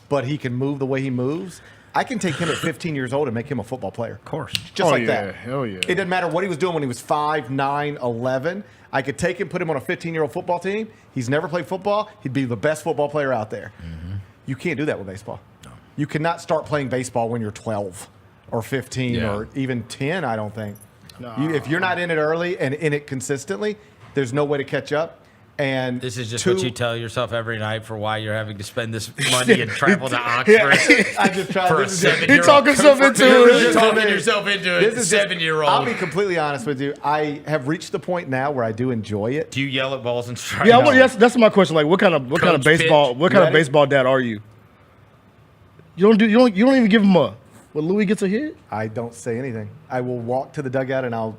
but he can move the way he moves. I can take him at 15 years old and make him a football player. Of course. Just like that. Hell yeah. It doesn't matter what he was doing when he was 5, 9, 11. I could take him, put him on a 15-year-old football team. He's never played football. He'd be the best football player out there. Mm-hmm. You can't do that with baseball. No. You cannot start playing baseball when you're 12 or 15 or even 10, I don't think. No. If you're not in it early and in it consistently, there's no way to catch up. And this is just what you tell yourself every night for why you're having to spend this money and travel to Oxford. I just tried. For a 7-year-old. You're talking yourself into it. You're talking yourself into it. 7-year-old. I'll be completely honest with you. I have reached the point now where I do enjoy it. Do you yell at balls and strikes? Yeah, that's my question. Like, what kind of baseball? What kind of baseball dad are you? You don't even give him a. When Louis gets a hit, I don't say anything. I will walk to the dugout and I'll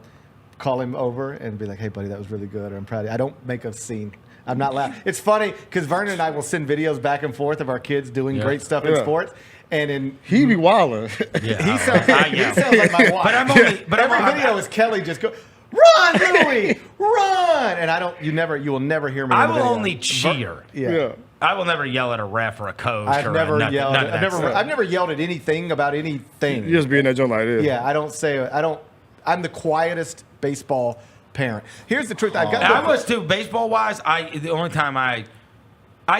call him over and be like, "Hey, buddy, that was really good. Or I'm proud of you." I don't make a scene. I'm not loud. It's funny because Vernon and I will send videos back and forth of our kids doing great stuff in sports. And he be wilding. Yeah, he sounds like my wife. But every video is Kelly just go, "Run, Louis, run!" And you will never hear me. I will only cheer. Yeah. I will never yell at a ref or a coach. I've never yelled at anything about anything. You just be in that joint like this. Yeah, I'm the quietest baseball parent. Here's the truth. I was too. Baseball wise, the only time I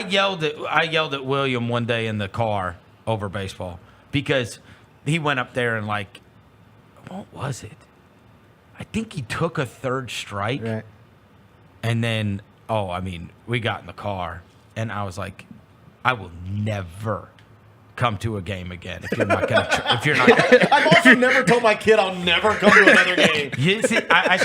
yelled at William one day in the car over baseball because he went up there and what was it? I think he took a third strike, right. And then we got in the car and I was like, I will never come to a game again if you're not going to. If you're not, I've also never told my kid I'll never come to another game. You see, I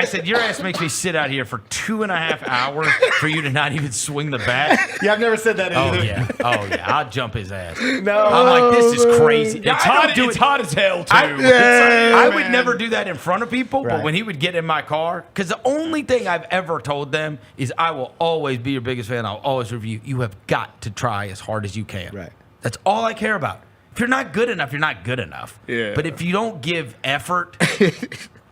said your ass makes me sit out here for 2.5 hours for you to not even swing the bat. Yeah, I've never said that either. Oh yeah, I'll jump his ass. No, I'm like, this is crazy. It's hot as hell too. I would never do that in front of people, Right. but when he would get in my car, because the only thing I've ever told them is I will always be your biggest fan. I'll always review. You have got to try as hard as you can. Right. That's all I care about. If you're not good enough, you're not good enough. Yeah. But if you don't give effort,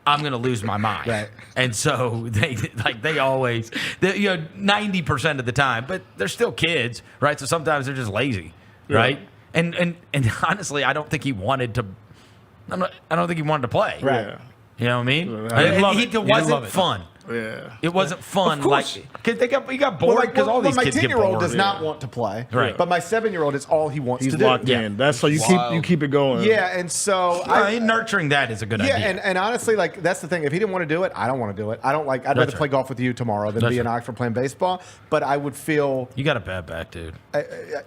I'm gonna lose my mind. Right. And so they always 90% of the time, but they're still kids, right? So sometimes they're just lazy, right? And honestly, I don't think he wanted to. I don't think he wanted to play. Right. Yeah. You know what I mean? Right. It wasn't fun. Yeah. It wasn't fun. Of course. Because he got bored because all these my kids get 10-year-old bored. does not want to play. Right. But my 7-year-old is all he wants He's to do. locked in. That's so you keep it going. Yeah, and so nurturing that is a good idea. and honestly, like that's the thing. If he didn't want to do it, I don't want to do it. I don't like. I'd rather play golf with you tomorrow than be in Oxford playing baseball. But I would feel you got a bad back, dude.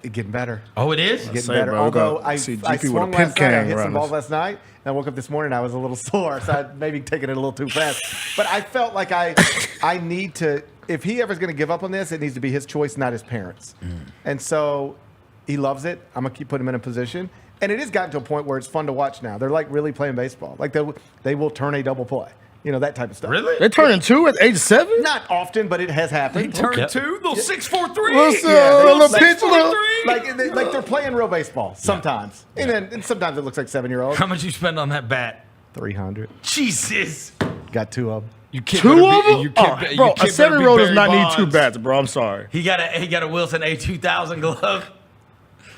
Getting better. Oh, it is Getting better. Bro, Although I GP swung with a last night, I hit around some balls us. last night, and I woke up this morning. I was a little sore, so I maybe taking it a little too fast. But I felt like I need to. If he ever's going to give up on this, it needs to be his choice, not his parents. And so he loves it. I'm going to keep putting him in a position. And it has gotten to a point where it's fun to watch now. They're like really playing baseball. Like they will turn a double play. You know, that type of stuff. Really? They turning 2 at age 7? Not often, but it has happened. Turn 2, little 6'4", 3. Little pitch, Like they're playing real baseball sometimes. And sometimes it looks like 7-year-olds. How much you spend on that bat? $300. Jesus. Got 2 of them. You kid 2 of them? Bro, a better 7-year-old does be not Barry need 2 Bonds. bats, bro. I'm sorry. He got a Wilson A2000 glove.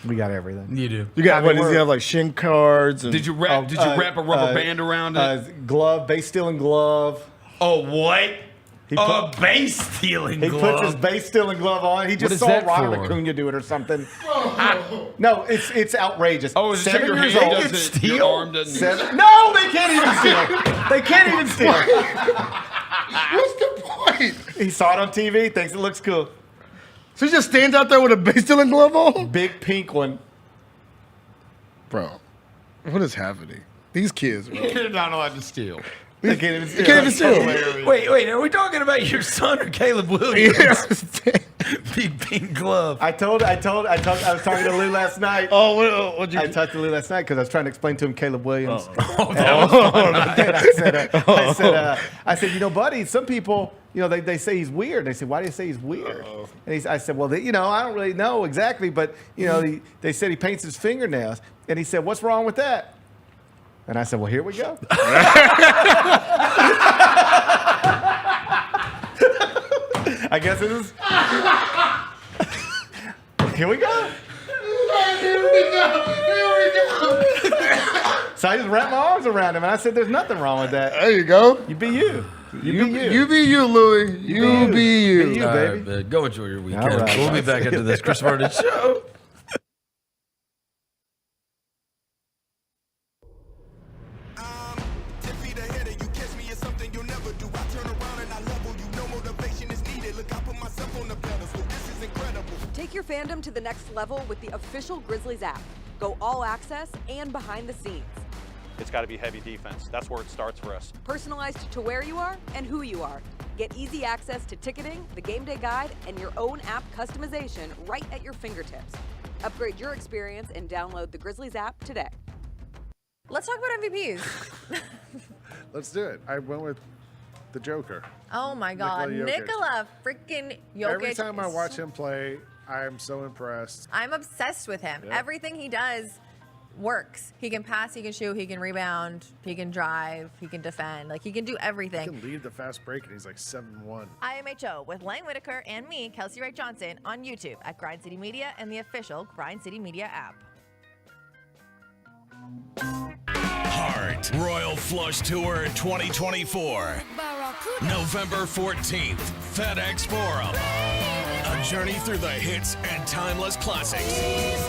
We got everything. You do. You got does he have like shin cards? And, Did you wrap a rubber band around it? Glove, base stealing glove. Oh, what? Base stealing glove. He puts his base stealing glove on. He just is saw that Ronald for? Acuna do it or something. No, it's outrageous. Oh, is it 7 your years hand old. doesn't- your arm doesn't- No, they can't even steal. They can't even steal. What's the point? He saw it on TV, thinks it looks cool. So he just stands out there with a base stealing glove on? Big pink one. Bro, what is happening? These kids, bro. You're not allowed to steal. They can't even steal. They can't even steal. Wait, are we talking about your son or Caleb Williams? Yeah. Big pink glove. I was talking to Lou last night. Oh, what'd you I talked to Lou last night because I was trying to explain to him Caleb Williams. I said, you know, buddy, some people, you know, they say he's weird. They say, why do you say he's weird? And I said, well, you know, I don't really know exactly, but, you know, they said he paints his fingernails. And he said, what's wrong with that? And I said, well, here we go. I guess it is. Here we go. So I just wrapped my arms around him and I said, there's nothing wrong with that. There you go. You be you. You be you, Louie. You be you. Be you, All baby. right, go enjoy your weekend. All right. We'll be back into this Chris Vernon show. Take your fandom to the next level with the official Grizzlies app. Go all access and behind the scenes. It's got to be heavy defense. That's where it starts for us. Personalized to where you are and who you are. Get easy access to ticketing, the game day guide, and your own app customization right at your fingertips. Upgrade your experience and download the Grizzlies app today. Let's talk about MVPs. Let's do it. I went with the Joker. Oh my God, Nikola freaking Jokic. Every time I watch him play, I am so impressed. I'm obsessed with him. Yeah. Everything he does works. He can pass, he can shoot, he can rebound, he can drive, he can defend. Like, he can do everything. He can lead the fast break, and he's like 7-1. IMHO with Lang Whitaker and me, Kelsey Wright Johnson, on YouTube at Grind City Media and the official Grind City Media app. Heart Royal Flush Tour 2024. November 14th, FedEx Forum. A journey through the hits and timeless classics.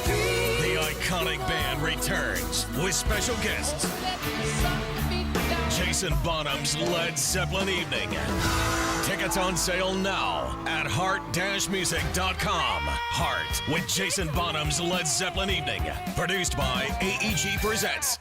The iconic band returns with special guests. Jason Bonham's Led Zeppelin Evening. Tickets on sale now at heart-music.com. Heart with Jason Bonham's Led Zeppelin Evening. Produced by AEG Presents.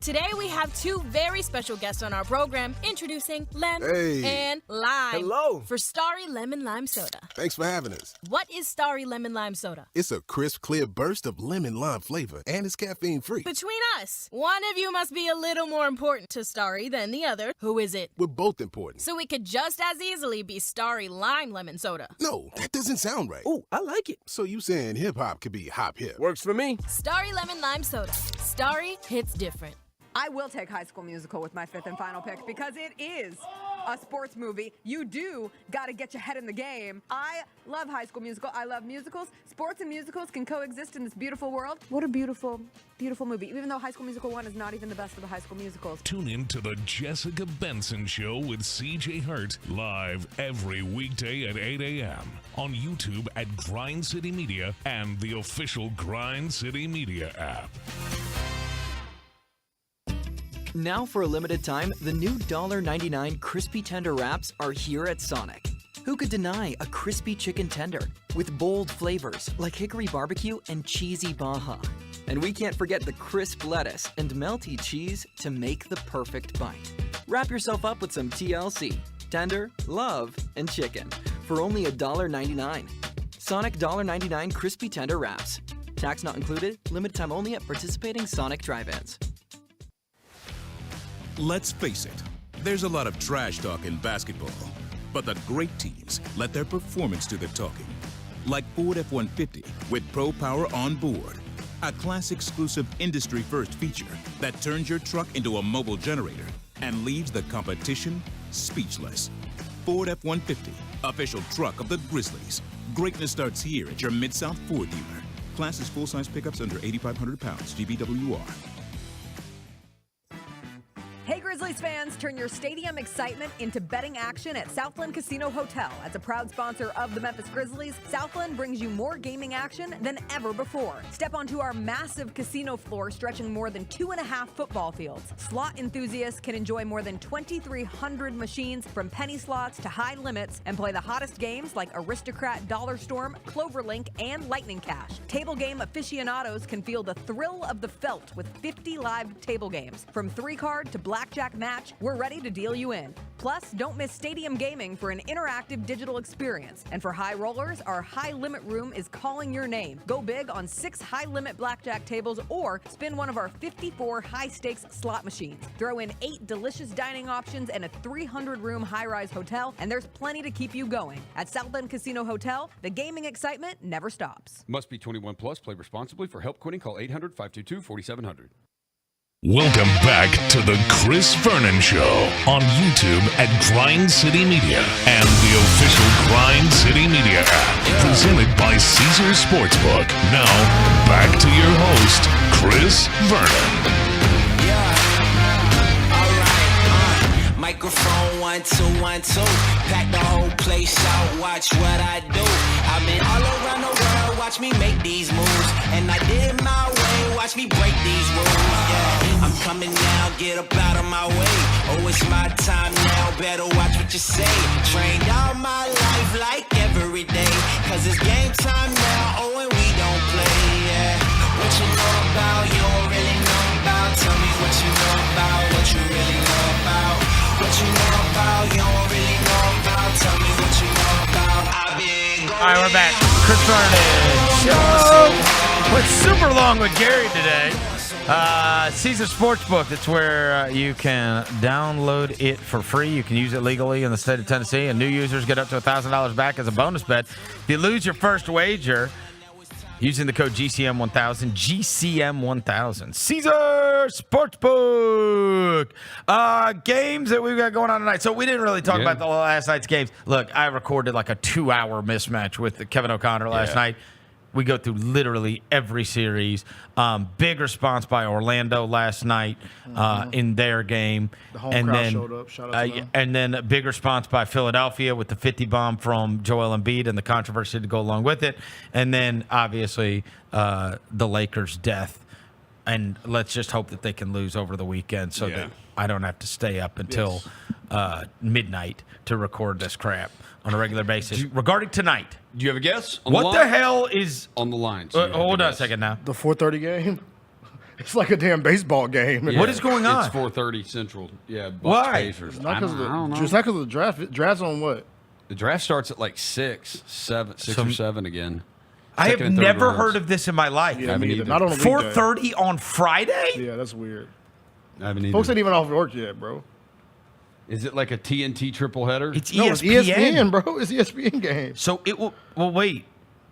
Today we have two very special guests on our program, introducing Lem and Lime. Hello. For Starry Lemon Lime Soda. Thanks for having us. What is Starry Lemon Lime Soda? It's a crisp, clear burst of lemon lime flavor, and it's caffeine-free. Between us, one of you must be a little more important to Starry than the other. Who is it? We're both important. So it could just as easily be Starry Lime Lemon Soda. No, that doesn't sound right. Oh, I like it. So you saying hip-hop could be hop-hip? Works for me. Starry Lemon Lime Soda. Starry hits different. I will take High School Musical with my fifth and final pick because it is a sports movie. You do got to get your head in the game. I love High School Musical. I love musicals. Sports and musicals can coexist in this beautiful world. What a beautiful, beautiful movie. Even though High School Musical 1 is not even the best of the High School Musicals. Tune in to the Jessica Benson Show with CJ Hurt live every weekday at 8 a.m. on YouTube at Grind City Media and the official Grind City Media app. Now for a limited time, the new $1.99 crispy tender wraps are here at Sonic. Who could deny a crispy chicken tender with bold flavors like hickory barbecue and cheesy baja? And we can't forget the crisp lettuce and melty cheese to make the perfect bite. Wrap yourself up with some TLC, tender, love, and chicken for only $1.99. Sonic $1.99 crispy tender wraps. Tax not included, limited time only at participating Sonic drive-ins. Let's face it, there's a lot of trash talk in basketball, but the great teams let their performance do the talking. Like Ford F-150 with Pro Power on board, a class-exclusive industry-first feature that turns your truck into a mobile generator and leaves the competition speechless. Ford F-150, official truck of the Grizzlies. Greatness starts here at your Mid-South Ford dealer. Class is full-size pickups under 8,500 pounds, GVWR. Hey Grizzlies fans, turn your stadium excitement into betting action at Southland Casino Hotel. As a proud sponsor of the Memphis Grizzlies, Southland brings you more gaming action than ever before. Step onto our massive casino floor stretching more than 2.5 football fields. Slot enthusiasts can enjoy more than 2,300 machines from penny slots to high limits and play the hottest games like Aristocrat, Dollar Storm, Cloverlink, and Lightning Cash. Table game aficionados can feel the thrill of the felt with 50 live table games. From 3-card to blackjack match, we're ready to deal you in. Plus, don't miss stadium gaming for an interactive digital experience. And for high rollers, our high limit room is calling your name. Go big on 6 high limit blackjack tables or spin one of our 54 high stakes slot machines. Throw in 8 delicious dining options and a 300-room high-rise hotel, and there's plenty to keep you going. At Southland Casino Hotel, the gaming excitement never stops. Must be 21 plus. Play responsibly. For help quitting, call 800-522-4700. Welcome back to the Chris Vernon Show on YouTube at Grind City Media and the official Grind City Media app. Presented by Caesar Sportsbook. Now, back to your host, Chris Vernon. Microphone 1 2 1 2. Pack the whole place out. Watch what I do. I've been all around the world. Watch me make these moves, and I did it my way. Watch me break these rules. Yeah, I'm coming now. Get up out of my way. Oh, it's my time now. Better watch what you say. Trained all my life like every day. 'Cause it's game time now. Oh, and we don't play. Yeah. What you know about? You don't really know about. Tell me what you know about. What you really know about. What you know about, you don't really know about. Tell me what you know about. I've been going. All right, we're back. Chris Vernon Show. Went super long with Gary today. Caesar Sportsbook. That's where you can download it for free. You can use it legally in the state of Tennessee, and new users get up to $1,000 back as a bonus bet. If you lose your first wager, using the code GCM1000, GCM1000. Caesar Sportsbook. Games that we've got going on tonight. So we didn't really talk about the last night's games. Look, I recorded like a 2-hour mismatch with Kevin O'Connor last night. We go through literally every series. Big response by Orlando last night in their game. The home crowd showed up. Shout out to them. And then a big response by Philadelphia with the 50 bomb from Joel Embiid and the controversy to go along with it. And then, obviously, the Lakers' death. And let's just hope that they can lose over the weekend so that I don't have to stay up until midnight to record this crap on a regular basis. Regarding tonight. Do you have a guess? What the hell is on the lines? Hold on a second now. The 4:30 game? It's like a damn baseball game. What is going on? It's 4:30 Central. Yeah. Bucks Why? Pacers. It's not because of I don't know. it's not 'cause of the draft. Draft's on what? The draft starts at like 6 or 7 again. I Second have and third never rounds. heard of this in my life. Yeah, me either. Not on a weekday. 4:30 on Friday? Yeah, that's weird. I haven't either. Folks ain't even off work yet, bro. Is it like a TNT triple header? It's No, it's ESPN. ESPN, bro. It's ESPN game. So it will. Well, wait.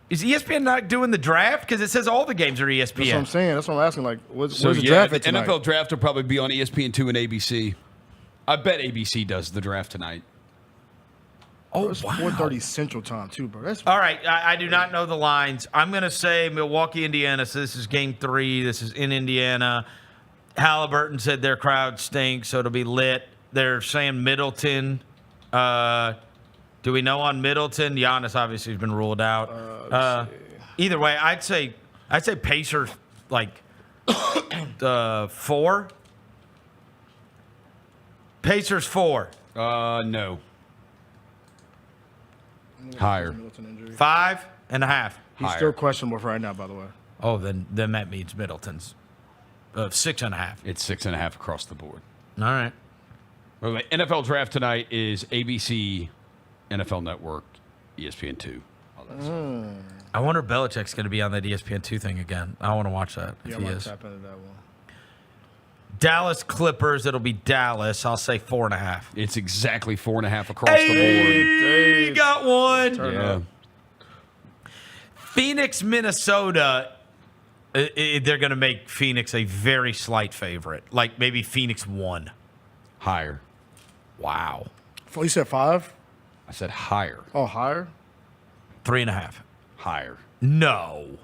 Is ESPN not doing the draft? Because it says all the games are ESPN. That's what I'm saying. That's what I'm asking. Like, where's So the yeah, draft the at tonight? NFL draft will probably be on ESPN2 and ABC. I bet ABC does the draft tonight. Oh, it's wow. 4:30 Central Time too, bro. That's All right, I do not know the lines. I'm going to say Milwaukee, Indiana. So this is game 3. This is in Indiana. Halliburton said their crowd stinks, so it'll be lit. They're saying Middleton. Do we know on Middleton? Giannis obviously has been ruled out. Either way, I'd say Pacers like 4. Pacers 4. No. Higher. 5.5. He's still questionable for right now, by the way. Oh, then that means Middleton's 6.5. It's 6.5 across the board. All right. Well, the NFL draft tonight is ABC, NFL Network, ESPN2. I wonder if Belichick's going to be on that ESPN2 thing again. I want to watch that if Yeah, he I might is. tap into that one. Dallas Clippers, it'll be Dallas. I'll say 4.5. It's exactly 4.5 across the board. Hey, got one. Yeah. Phoenix, Minnesota. They're going to make Phoenix a very slight favorite. Like maybe Phoenix 1. Higher. Wow. You said 5? I said higher. Oh, higher? 3.5. Higher. No.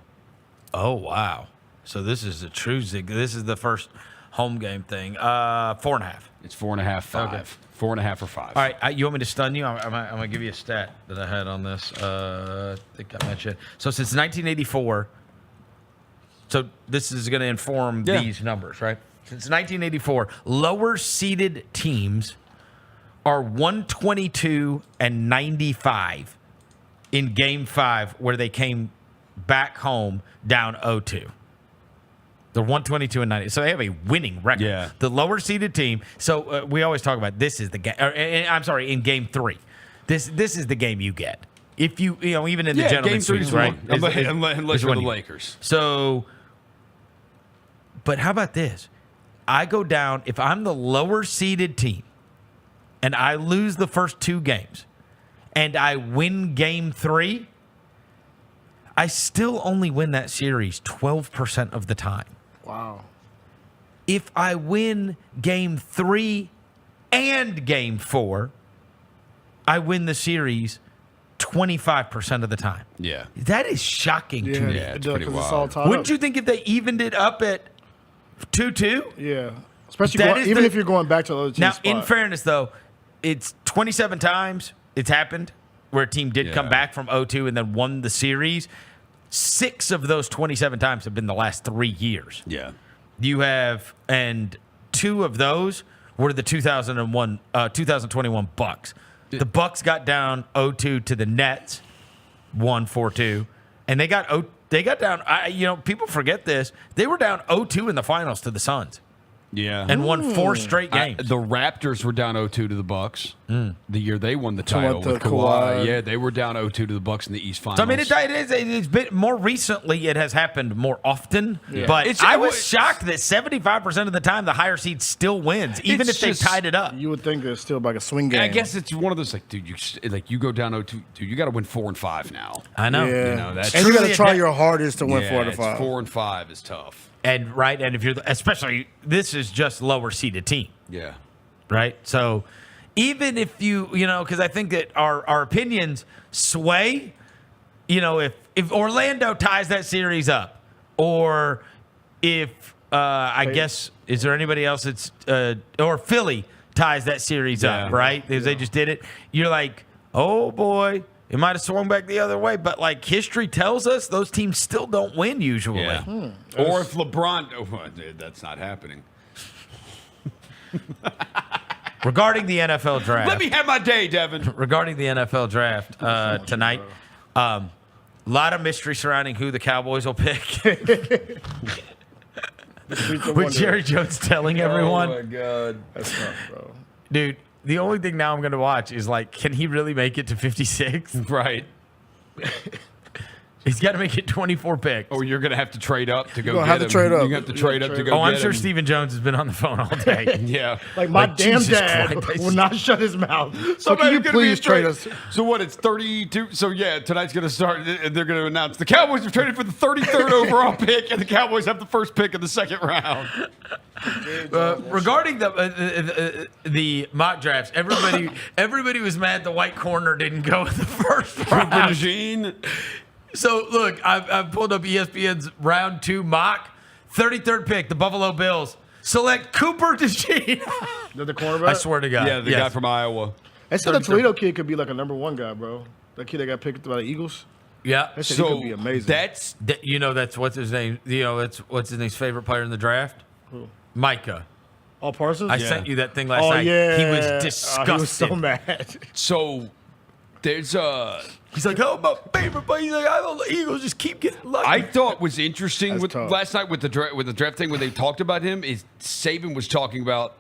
Oh, wow. So this is a true zig. This is the first home game thing. 4.5. It's 4.5, 5. Okay. 4.5 or 5. All right, you want me to stun you? I'm going to give you a stat that I had on this. I think I mentioned. So since 1984, so this is going to inform these numbers, right? Since 1984, lower seeded teams are 122 and 95 in Game 5, where they came back home down 0-2. They're 122 and 90. So they have a winning record. Yeah. The lower seeded team. So we always talk about this is the game. I'm sorry, in Game 3. This is the game you get. If you even in the gentleman's Game 3 suite, is right? Unless you're the Lakers. So, but how about this? I go down, if I'm the lower seeded team and I lose the first 2 games and I win Game 3, I still only win that series 12% of the time. Wow. If I win Game 3 and Game 4, I win the series 25% of the time. Yeah. That is shocking to me. Yeah, it's pretty wild. It's all tied Wouldn't up. you think if they evened it up at 2-2? Yeah. Especially That is even the- if you're going back to the other team's Now, spot. in fairness, though, it's 27 times it's happened where a team did come back from 0-2 and then won the series. 6 of those 27 times have been the last 3 years. Yeah. You have, and 2 of those were the 2021 Bucks. The Bucks got down 0-2 to the Nets, 4-2, and they got down. People forget this. They were down 0-2 in the finals to the Suns. Yeah. And won 4 straight games. The Raptors were down 0-2 to the Bucks the year they won the So title what, with the Kawhi. Kawhi- Yeah, they were down 0-2 to the Bucks in the East Finals. So, I mean, it's been more recently. It has happened more often, Yeah. but I was shocked that 75% of the time the higher seed still wins, even if they tied it up. You would think it's still like a swing game. I guess it's one of those dude, you go down 0-2, dude, you got to win 4 and 5 now. I know. Yeah. That's And you got to try your hardest to win 4 out of 5. 4 and 5 is tough. And if you're especially this is just lower seeded team. Yeah. Right. So even if because I think that our opinions sway, if Orlando ties that series up, or if I guess is there anybody else that's or Philly ties that series up, right? Because they just did it. You're like, oh boy, it might have swung back the other way, but like history tells us, those teams still don't win usually. Yeah. Or if LeBron, that's not happening. Regarding the NFL draft, Let me have my day, Devin. Regarding the NFL draft tonight, a lot of mystery surrounding who the Cowboys will pick. With Jerry Jones telling everyone. Oh my God, that's tough, bro. Dude, the only thing now I'm going to watch is like, can he really make it to 56? Right. He's got to make it 24 picks. Or you're going to have to trade up to go get him. Have to trade up. You have to trade up to go Oh, I'm get sure him. Stephen Jones has been on the phone all day. Yeah. Like, my damn Jesus dad Christ. will not shut his mouth. So Somebody's can you gonna be please trade us? So what? It's 32. So yeah, tonight's going to start. And they're going to announce the Cowboys have traded for the 33rd overall pick, and the Cowboys have the first pick in the second round. Regarding the mock drafts, everybody was mad the white corner didn't go in the first round. So look, I've pulled up ESPN's round 2 mock. 33rd pick, the Buffalo Bills select Cooper DeJean. The cornerback? I swear to God. Yeah, the guy from Iowa. They said the Toledo kid could be like a #1 guy, bro. That kid that got picked by the Eagles. Yeah, They said he could be amazing. That's what's his name. That's what's his name's favorite player in the draft. Who? Micah. Oh, Parsons? I sent you that thing last Oh, night. yeah. He was disgusted. He was so mad. So there's He's like, oh, my favorite player. He's like, I don't. The Eagles just keep getting lucky. I thought was interesting That's with tough. last night with the draft thing when they talked about him is Saban was talking about,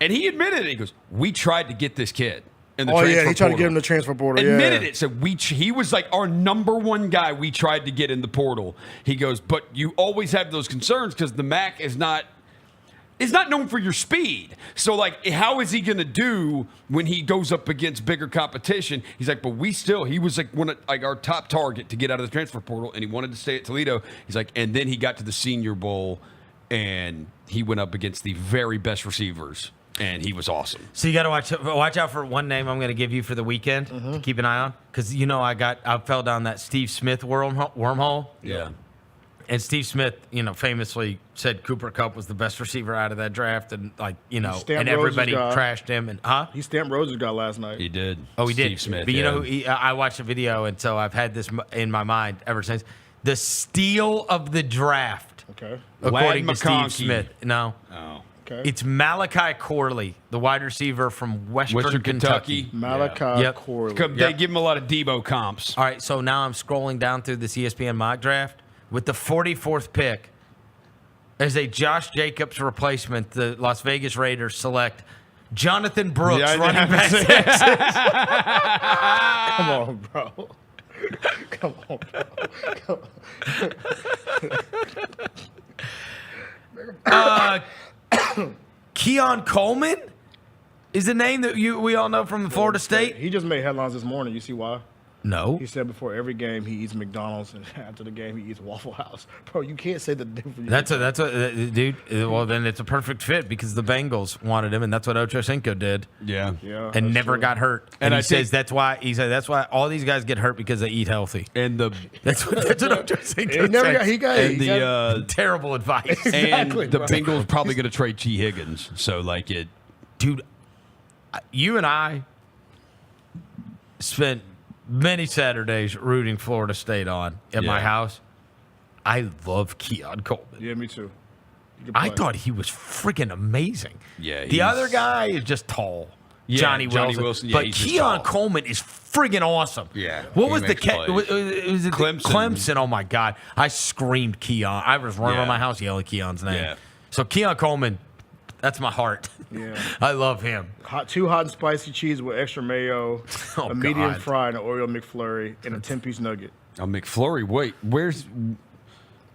and he admitted it. He goes, "We tried to get this kid in the transfer he tried to portal." get him the transfer portal. Admitted it. So he was like our #1 guy. We tried to get in the portal. He goes, but you always have those concerns because the MAC is not known for your speed. So, like, how is he going to do when he goes up against bigger competition? He's like, but he was like our top target to get out of the transfer portal, and he wanted to stay at Toledo. He's like, and then he got to the Senior Bowl, and he went up against the very best receivers, and he was awesome. So you got to watch out for one name I'm going to give you for the weekend to keep an eye on, because I fell down that Steve Smith wormhole. Yeah. And Steve Smith, famously said Cooper Kupp was the best receiver out of that draft, and and everybody trashed him. And he stamped Roses guy last night. He did. Oh, he did. Steve Smith. But I watched the video, and so I've had this in my mind ever since. The steal of the draft. Okay. According to Lad Steve Smith. No. Oh. Okay. It's Malachi Corley, the wide receiver from Western Kentucky. Malachi Corley. They give him a lot of Debo comps. All right, so now I'm scrolling down through this ESPN mock draft. With the 44th pick, as a Josh Jacobs replacement, the Las Vegas Raiders select Jonathan Brooks, running back Texas. Come on, bro. Come on, bro. Keon Coleman is the name that we all know from Florida State. He just made headlines this morning. You see why? No. He said before every game he eats McDonald's, and after the game he eats Waffle House. Bro, you can't say the difference. That's a dude. Well, then it's a perfect fit because the Bengals wanted him, and that's what Ochocinco did. Yeah. And never got hurt. And he says that's why all these guys get hurt because they eat healthy. And that's what Ochocinco said. He got terrible advice. Exactly, and the Bengals probably going to trade T. Higgins. So dude, you and I spent many Saturdays rooting Florida State on at my house. I love Keon Coleman. Yeah, me too. I thought he was freaking amazing. Yeah. The other guy is just tall. Yeah, Johnny Wilson. Yeah, but Keon Coleman is friggin' awesome. Yeah. What was was it Clemson? Clemson. Oh my God. I screamed Keon. I was running around my house yelling Keon's name. Yeah. So Keon Coleman, that's my heart. Yeah. I love him. Two hot and spicy cheese with extra mayo, a medium God. fry, and an Oreo McFlurry, and a 10-piece nugget. A McFlurry? Wait, where's...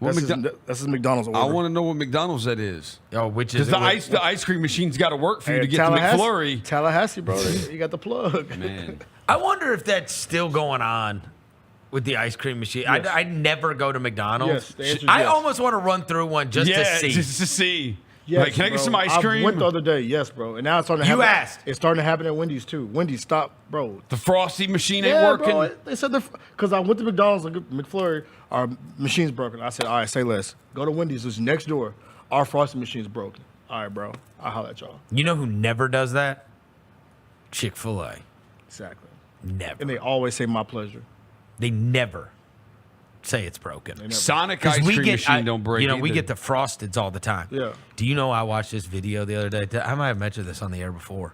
That's his McDonald's order. I want to know what McDonald's that is. Oh, which is Because the ice cream machine's got to work for you to get the McFlurry. Tallahassee, bro. You got the plug. Man. I wonder if that's still going on with the ice cream machine. Yes. I never go to McDonald's. Yes, the answer is I yes. almost want to run through one just to see. Just to see. Yes, like, can I get some ice cream? I went the other day, yes, bro. And now it's starting to happen. You asked. It's starting to happen at Wendy's too. Wendy's, stop, bro. The Frosty machine ain't working. Bro, they said because I went to McDonald's, like McFlurry, our machine's broken. I said, all right, say less. Go to Wendy's, it's next door. Our Frosty machine's broken. All right, bro. I'll holler at y'all. You know who never does that? Chick-fil-A. Exactly. Never. And they always say my pleasure. They never say it's broken. Sonic ice cream machine don't break. You know, we either. get the Frosteds all the time. Yeah. Do you know I watched this video the other day? I might have mentioned this on the air before.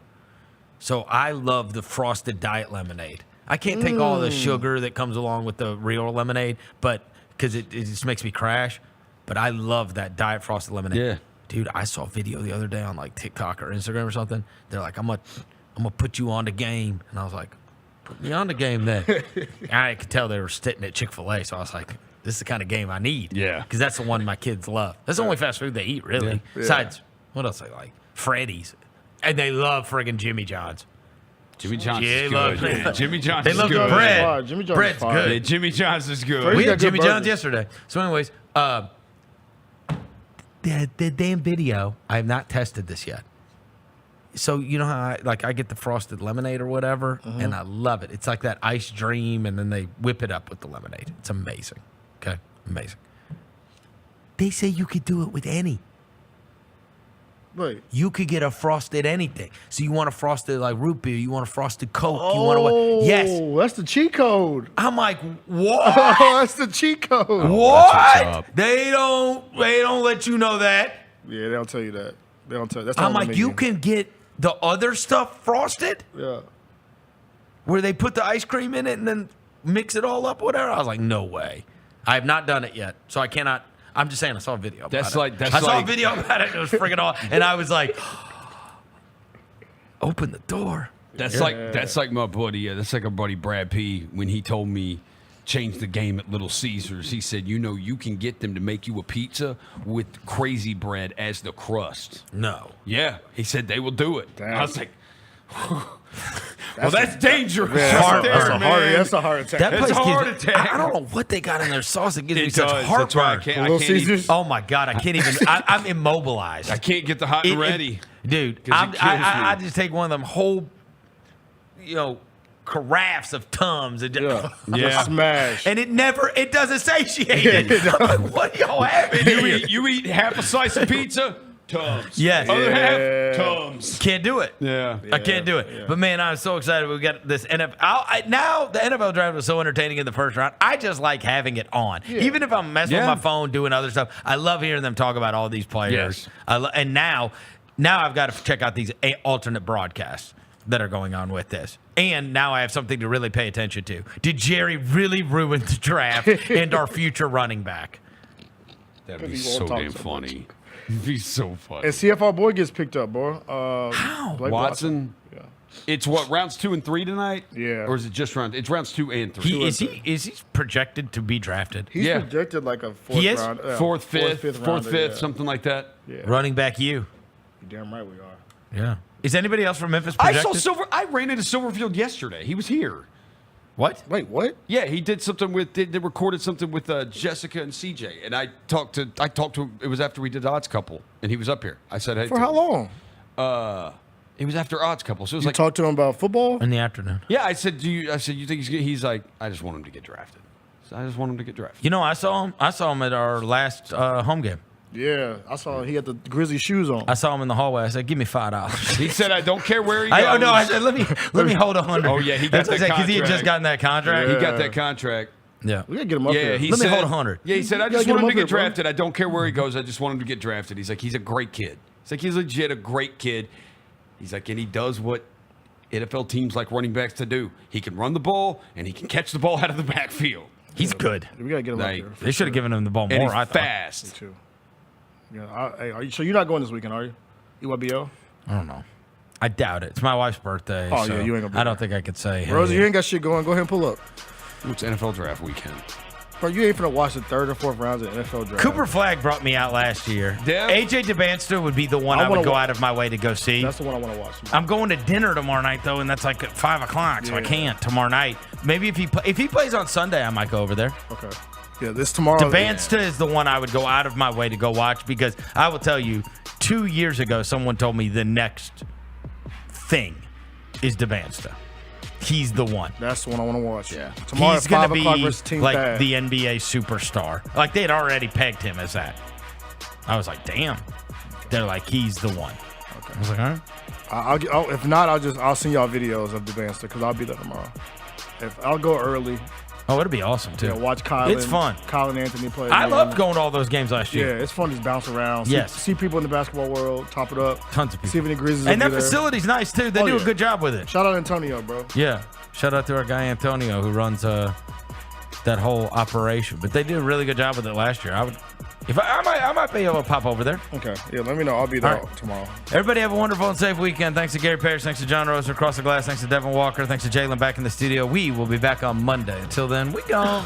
So I love the frosted diet lemonade. I can't take all the sugar that comes along with the real lemonade, but because it just makes me crash. But I love that diet frosted lemonade. Yeah. Dude, I saw a video the other day on like TikTok or Instagram or something. They're like, I'm gonna put you on the game. And I was like, put me on the game then. I could tell they were sitting at Chick-fil-A, so I was like, this is the kind of game I need. Yeah. Because that's the one my kids love. That's the only fast food they eat, really. Yeah. Besides, what else they like? Freddy's. And they love friggin' Jimmy John's. Jimmy John's is love good. it. Jimmy John's They is love good. the bread. Jimmy John's Bread's is fire. good. Yeah, Jimmy John's is good. We had got Jimmy good John's burgers. yesterday. So anyways, the damn video, I have not tested this yet. So you know how I get the frosted lemonade or whatever, and I love it. It's like that ice dream, and then they whip it up with the lemonade. It's amazing. Okay, amazing. They say you could do it with any. Wait. You could get a frosted anything. So you want a frosted like root beer, you want a frosted Coke, you want to what? Yes. That's the cheat code. I'm like, what? Oh, that's the cheat code. What? They don't let you know that. Yeah, they don't tell you that. They don't tell you. That's I'm not on the like, you menu. can get the other stuff frosted? Yeah. Where they put the ice cream in it and then mix it all up, whatever. I was like, no way. I have not done it yet, so I cannot. I'm just saying, I saw a video about it. I saw a video about it, and it was friggin' awesome. And I was like, open the door. That's like my buddy. That's like our buddy Brad P. When he told me change the game at Little Caesars, he said, you can get them to make you a pizza with crazy bread as the crust. No. Yeah, he said they will do it. Damn. I was like, that's dangerous. That's a heart attack. That It's place a heart gives, attack. I don't know what they got in their sauce that gives me It such does. heartburn. That's why I can't Little even- Caesars? Oh my God, I can't even. I'm immobilized. I can't get the hot and ready. Dude, 'Cause it kills I me. just take one of them whole, carafes of Tums and just, Yeah. Smash. and it doesn't satiate it. I'm like, what do y'all have in here? You eat half a slice of pizza, Tums. Yes. Other half, Tums. Can't do it. Yeah. I can't do it. Yeah. But man, I'm so excited. We got this NFL. Now the NFL draft was so entertaining in the first round. I just like having it on, even if I'm messing with my phone, doing other stuff. I love hearing them talk about all these players. Yes. And now I've got to check out these alternate broadcasts that are going on with this. And now I have something to really pay attention to. Did Jerry really ruin the draft and our future running back? That'd be He so won't talk damn so funny. It'd be so funny. And see if our boy gets picked up, bro. How? Blake Watson? Yeah. It's what, rounds 2 and 3 tonight? Yeah. Or is it just rounds? It's rounds 2 and 3. Is he projected to be drafted? He's projected like a fourth He is? round. Fourth, fifth, rounder, something like that. Yeah. Running back you. You're damn right we are. Yeah. Is anybody else from Memphis I projected? saw I ran into Silverfield yesterday. He was here. What? Wait, what? Yeah, he did something with. They recorded something with Jessica and CJ, and I talked to him. It was after we did Odds Couple, and he was up here. I said, "Hey." For how long? It was after Odds Couple, so it was You like talked to him about football? In the afternoon. Yeah, I said, you think he's good? He's like, I just want him to get drafted. So I just want him to get drafted. You know, I saw him at our last home game. Yeah, I saw he had the Grizzly shoes on. I saw him in the hallway. I said, "Give me $5." He said, "I don't care where he goes." I said, "Let me hold 100." Oh yeah, he got that contract because he had just gotten that contract. He got that contract. Yeah, we gotta get him up here. He Let said, me hold 100. Yeah, he said, "I just want him to get drafted. I don't care where he goes. I just want him to get drafted." He's like, "He's a great kid." He's like, "He's legit a great kid." He's like, and he does what NFL teams like running backs to do. He can run the ball and he can catch the ball out of the backfield. He's good. We gotta get him Like, up here. They should have given him the ball And more. he's I thought. fast. Me too. Yeah. Hey, so you're not going this weekend, are you? EYBL? I don't know. I doubt it. It's my wife's birthday. Oh, so yeah, you ain't gonna be I don't think I could say. Hey, Rosie, you ain't got shit going. Go ahead and pull up. It's NFL draft weekend. Bro, you ain't finna watch the third or fourth rounds of the NFL draft. Cooper Flagg brought me out last year. Yeah. AJ DeBanster would be the one I I would wanna go wa- out of my way to go see. That's the one I want to watch. I'm going to dinner tomorrow night though, and that's like at 5 o'clock, so I Yeah. can't tomorrow night. Maybe if he plays on Sunday, I might go over there. Okay. Yeah, this tomorrow. DeBanster is the one I would go out of my way to go watch because I will tell you, 2 years ago, someone told me the next thing is DeBansta. He's the one. That's the one I want to watch. Yeah. Tomorrow He's at going 5 to o'clock be versus Team like Thad. the NBA superstar. Like, they had already pegged him as that. I was like, damn. They're like, he's the one. Okay. I was like, all right. If not, I'll send y'all videos of DeBansta because I'll be there tomorrow. I'll go early. Oh, it'll be awesome, too. Yeah, watch Kyle. It's fun. Kyle and Anthony play. I loved going to all those games last year. Yeah, it's fun to just bounce around. Yes. See people in the basketball world, top it up. Tons of people. See if any Grizzlies And will that be there. facility's nice, too. They do a good job with it. Shout out Antonio, bro. Yeah. Shout out to our guy Antonio who runs that whole operation. But they did a really good job with it last year. I might be able to pop over there. Okay. Yeah, let me know. I'll be there All right. tomorrow. Everybody have a wonderful and safe weekend. Thanks to Gary Parrish. Thanks to John Rose across the glass. Thanks to Devin Walker. Thanks to Jalen back in the studio. We will be back on Monday. Until then, we gone.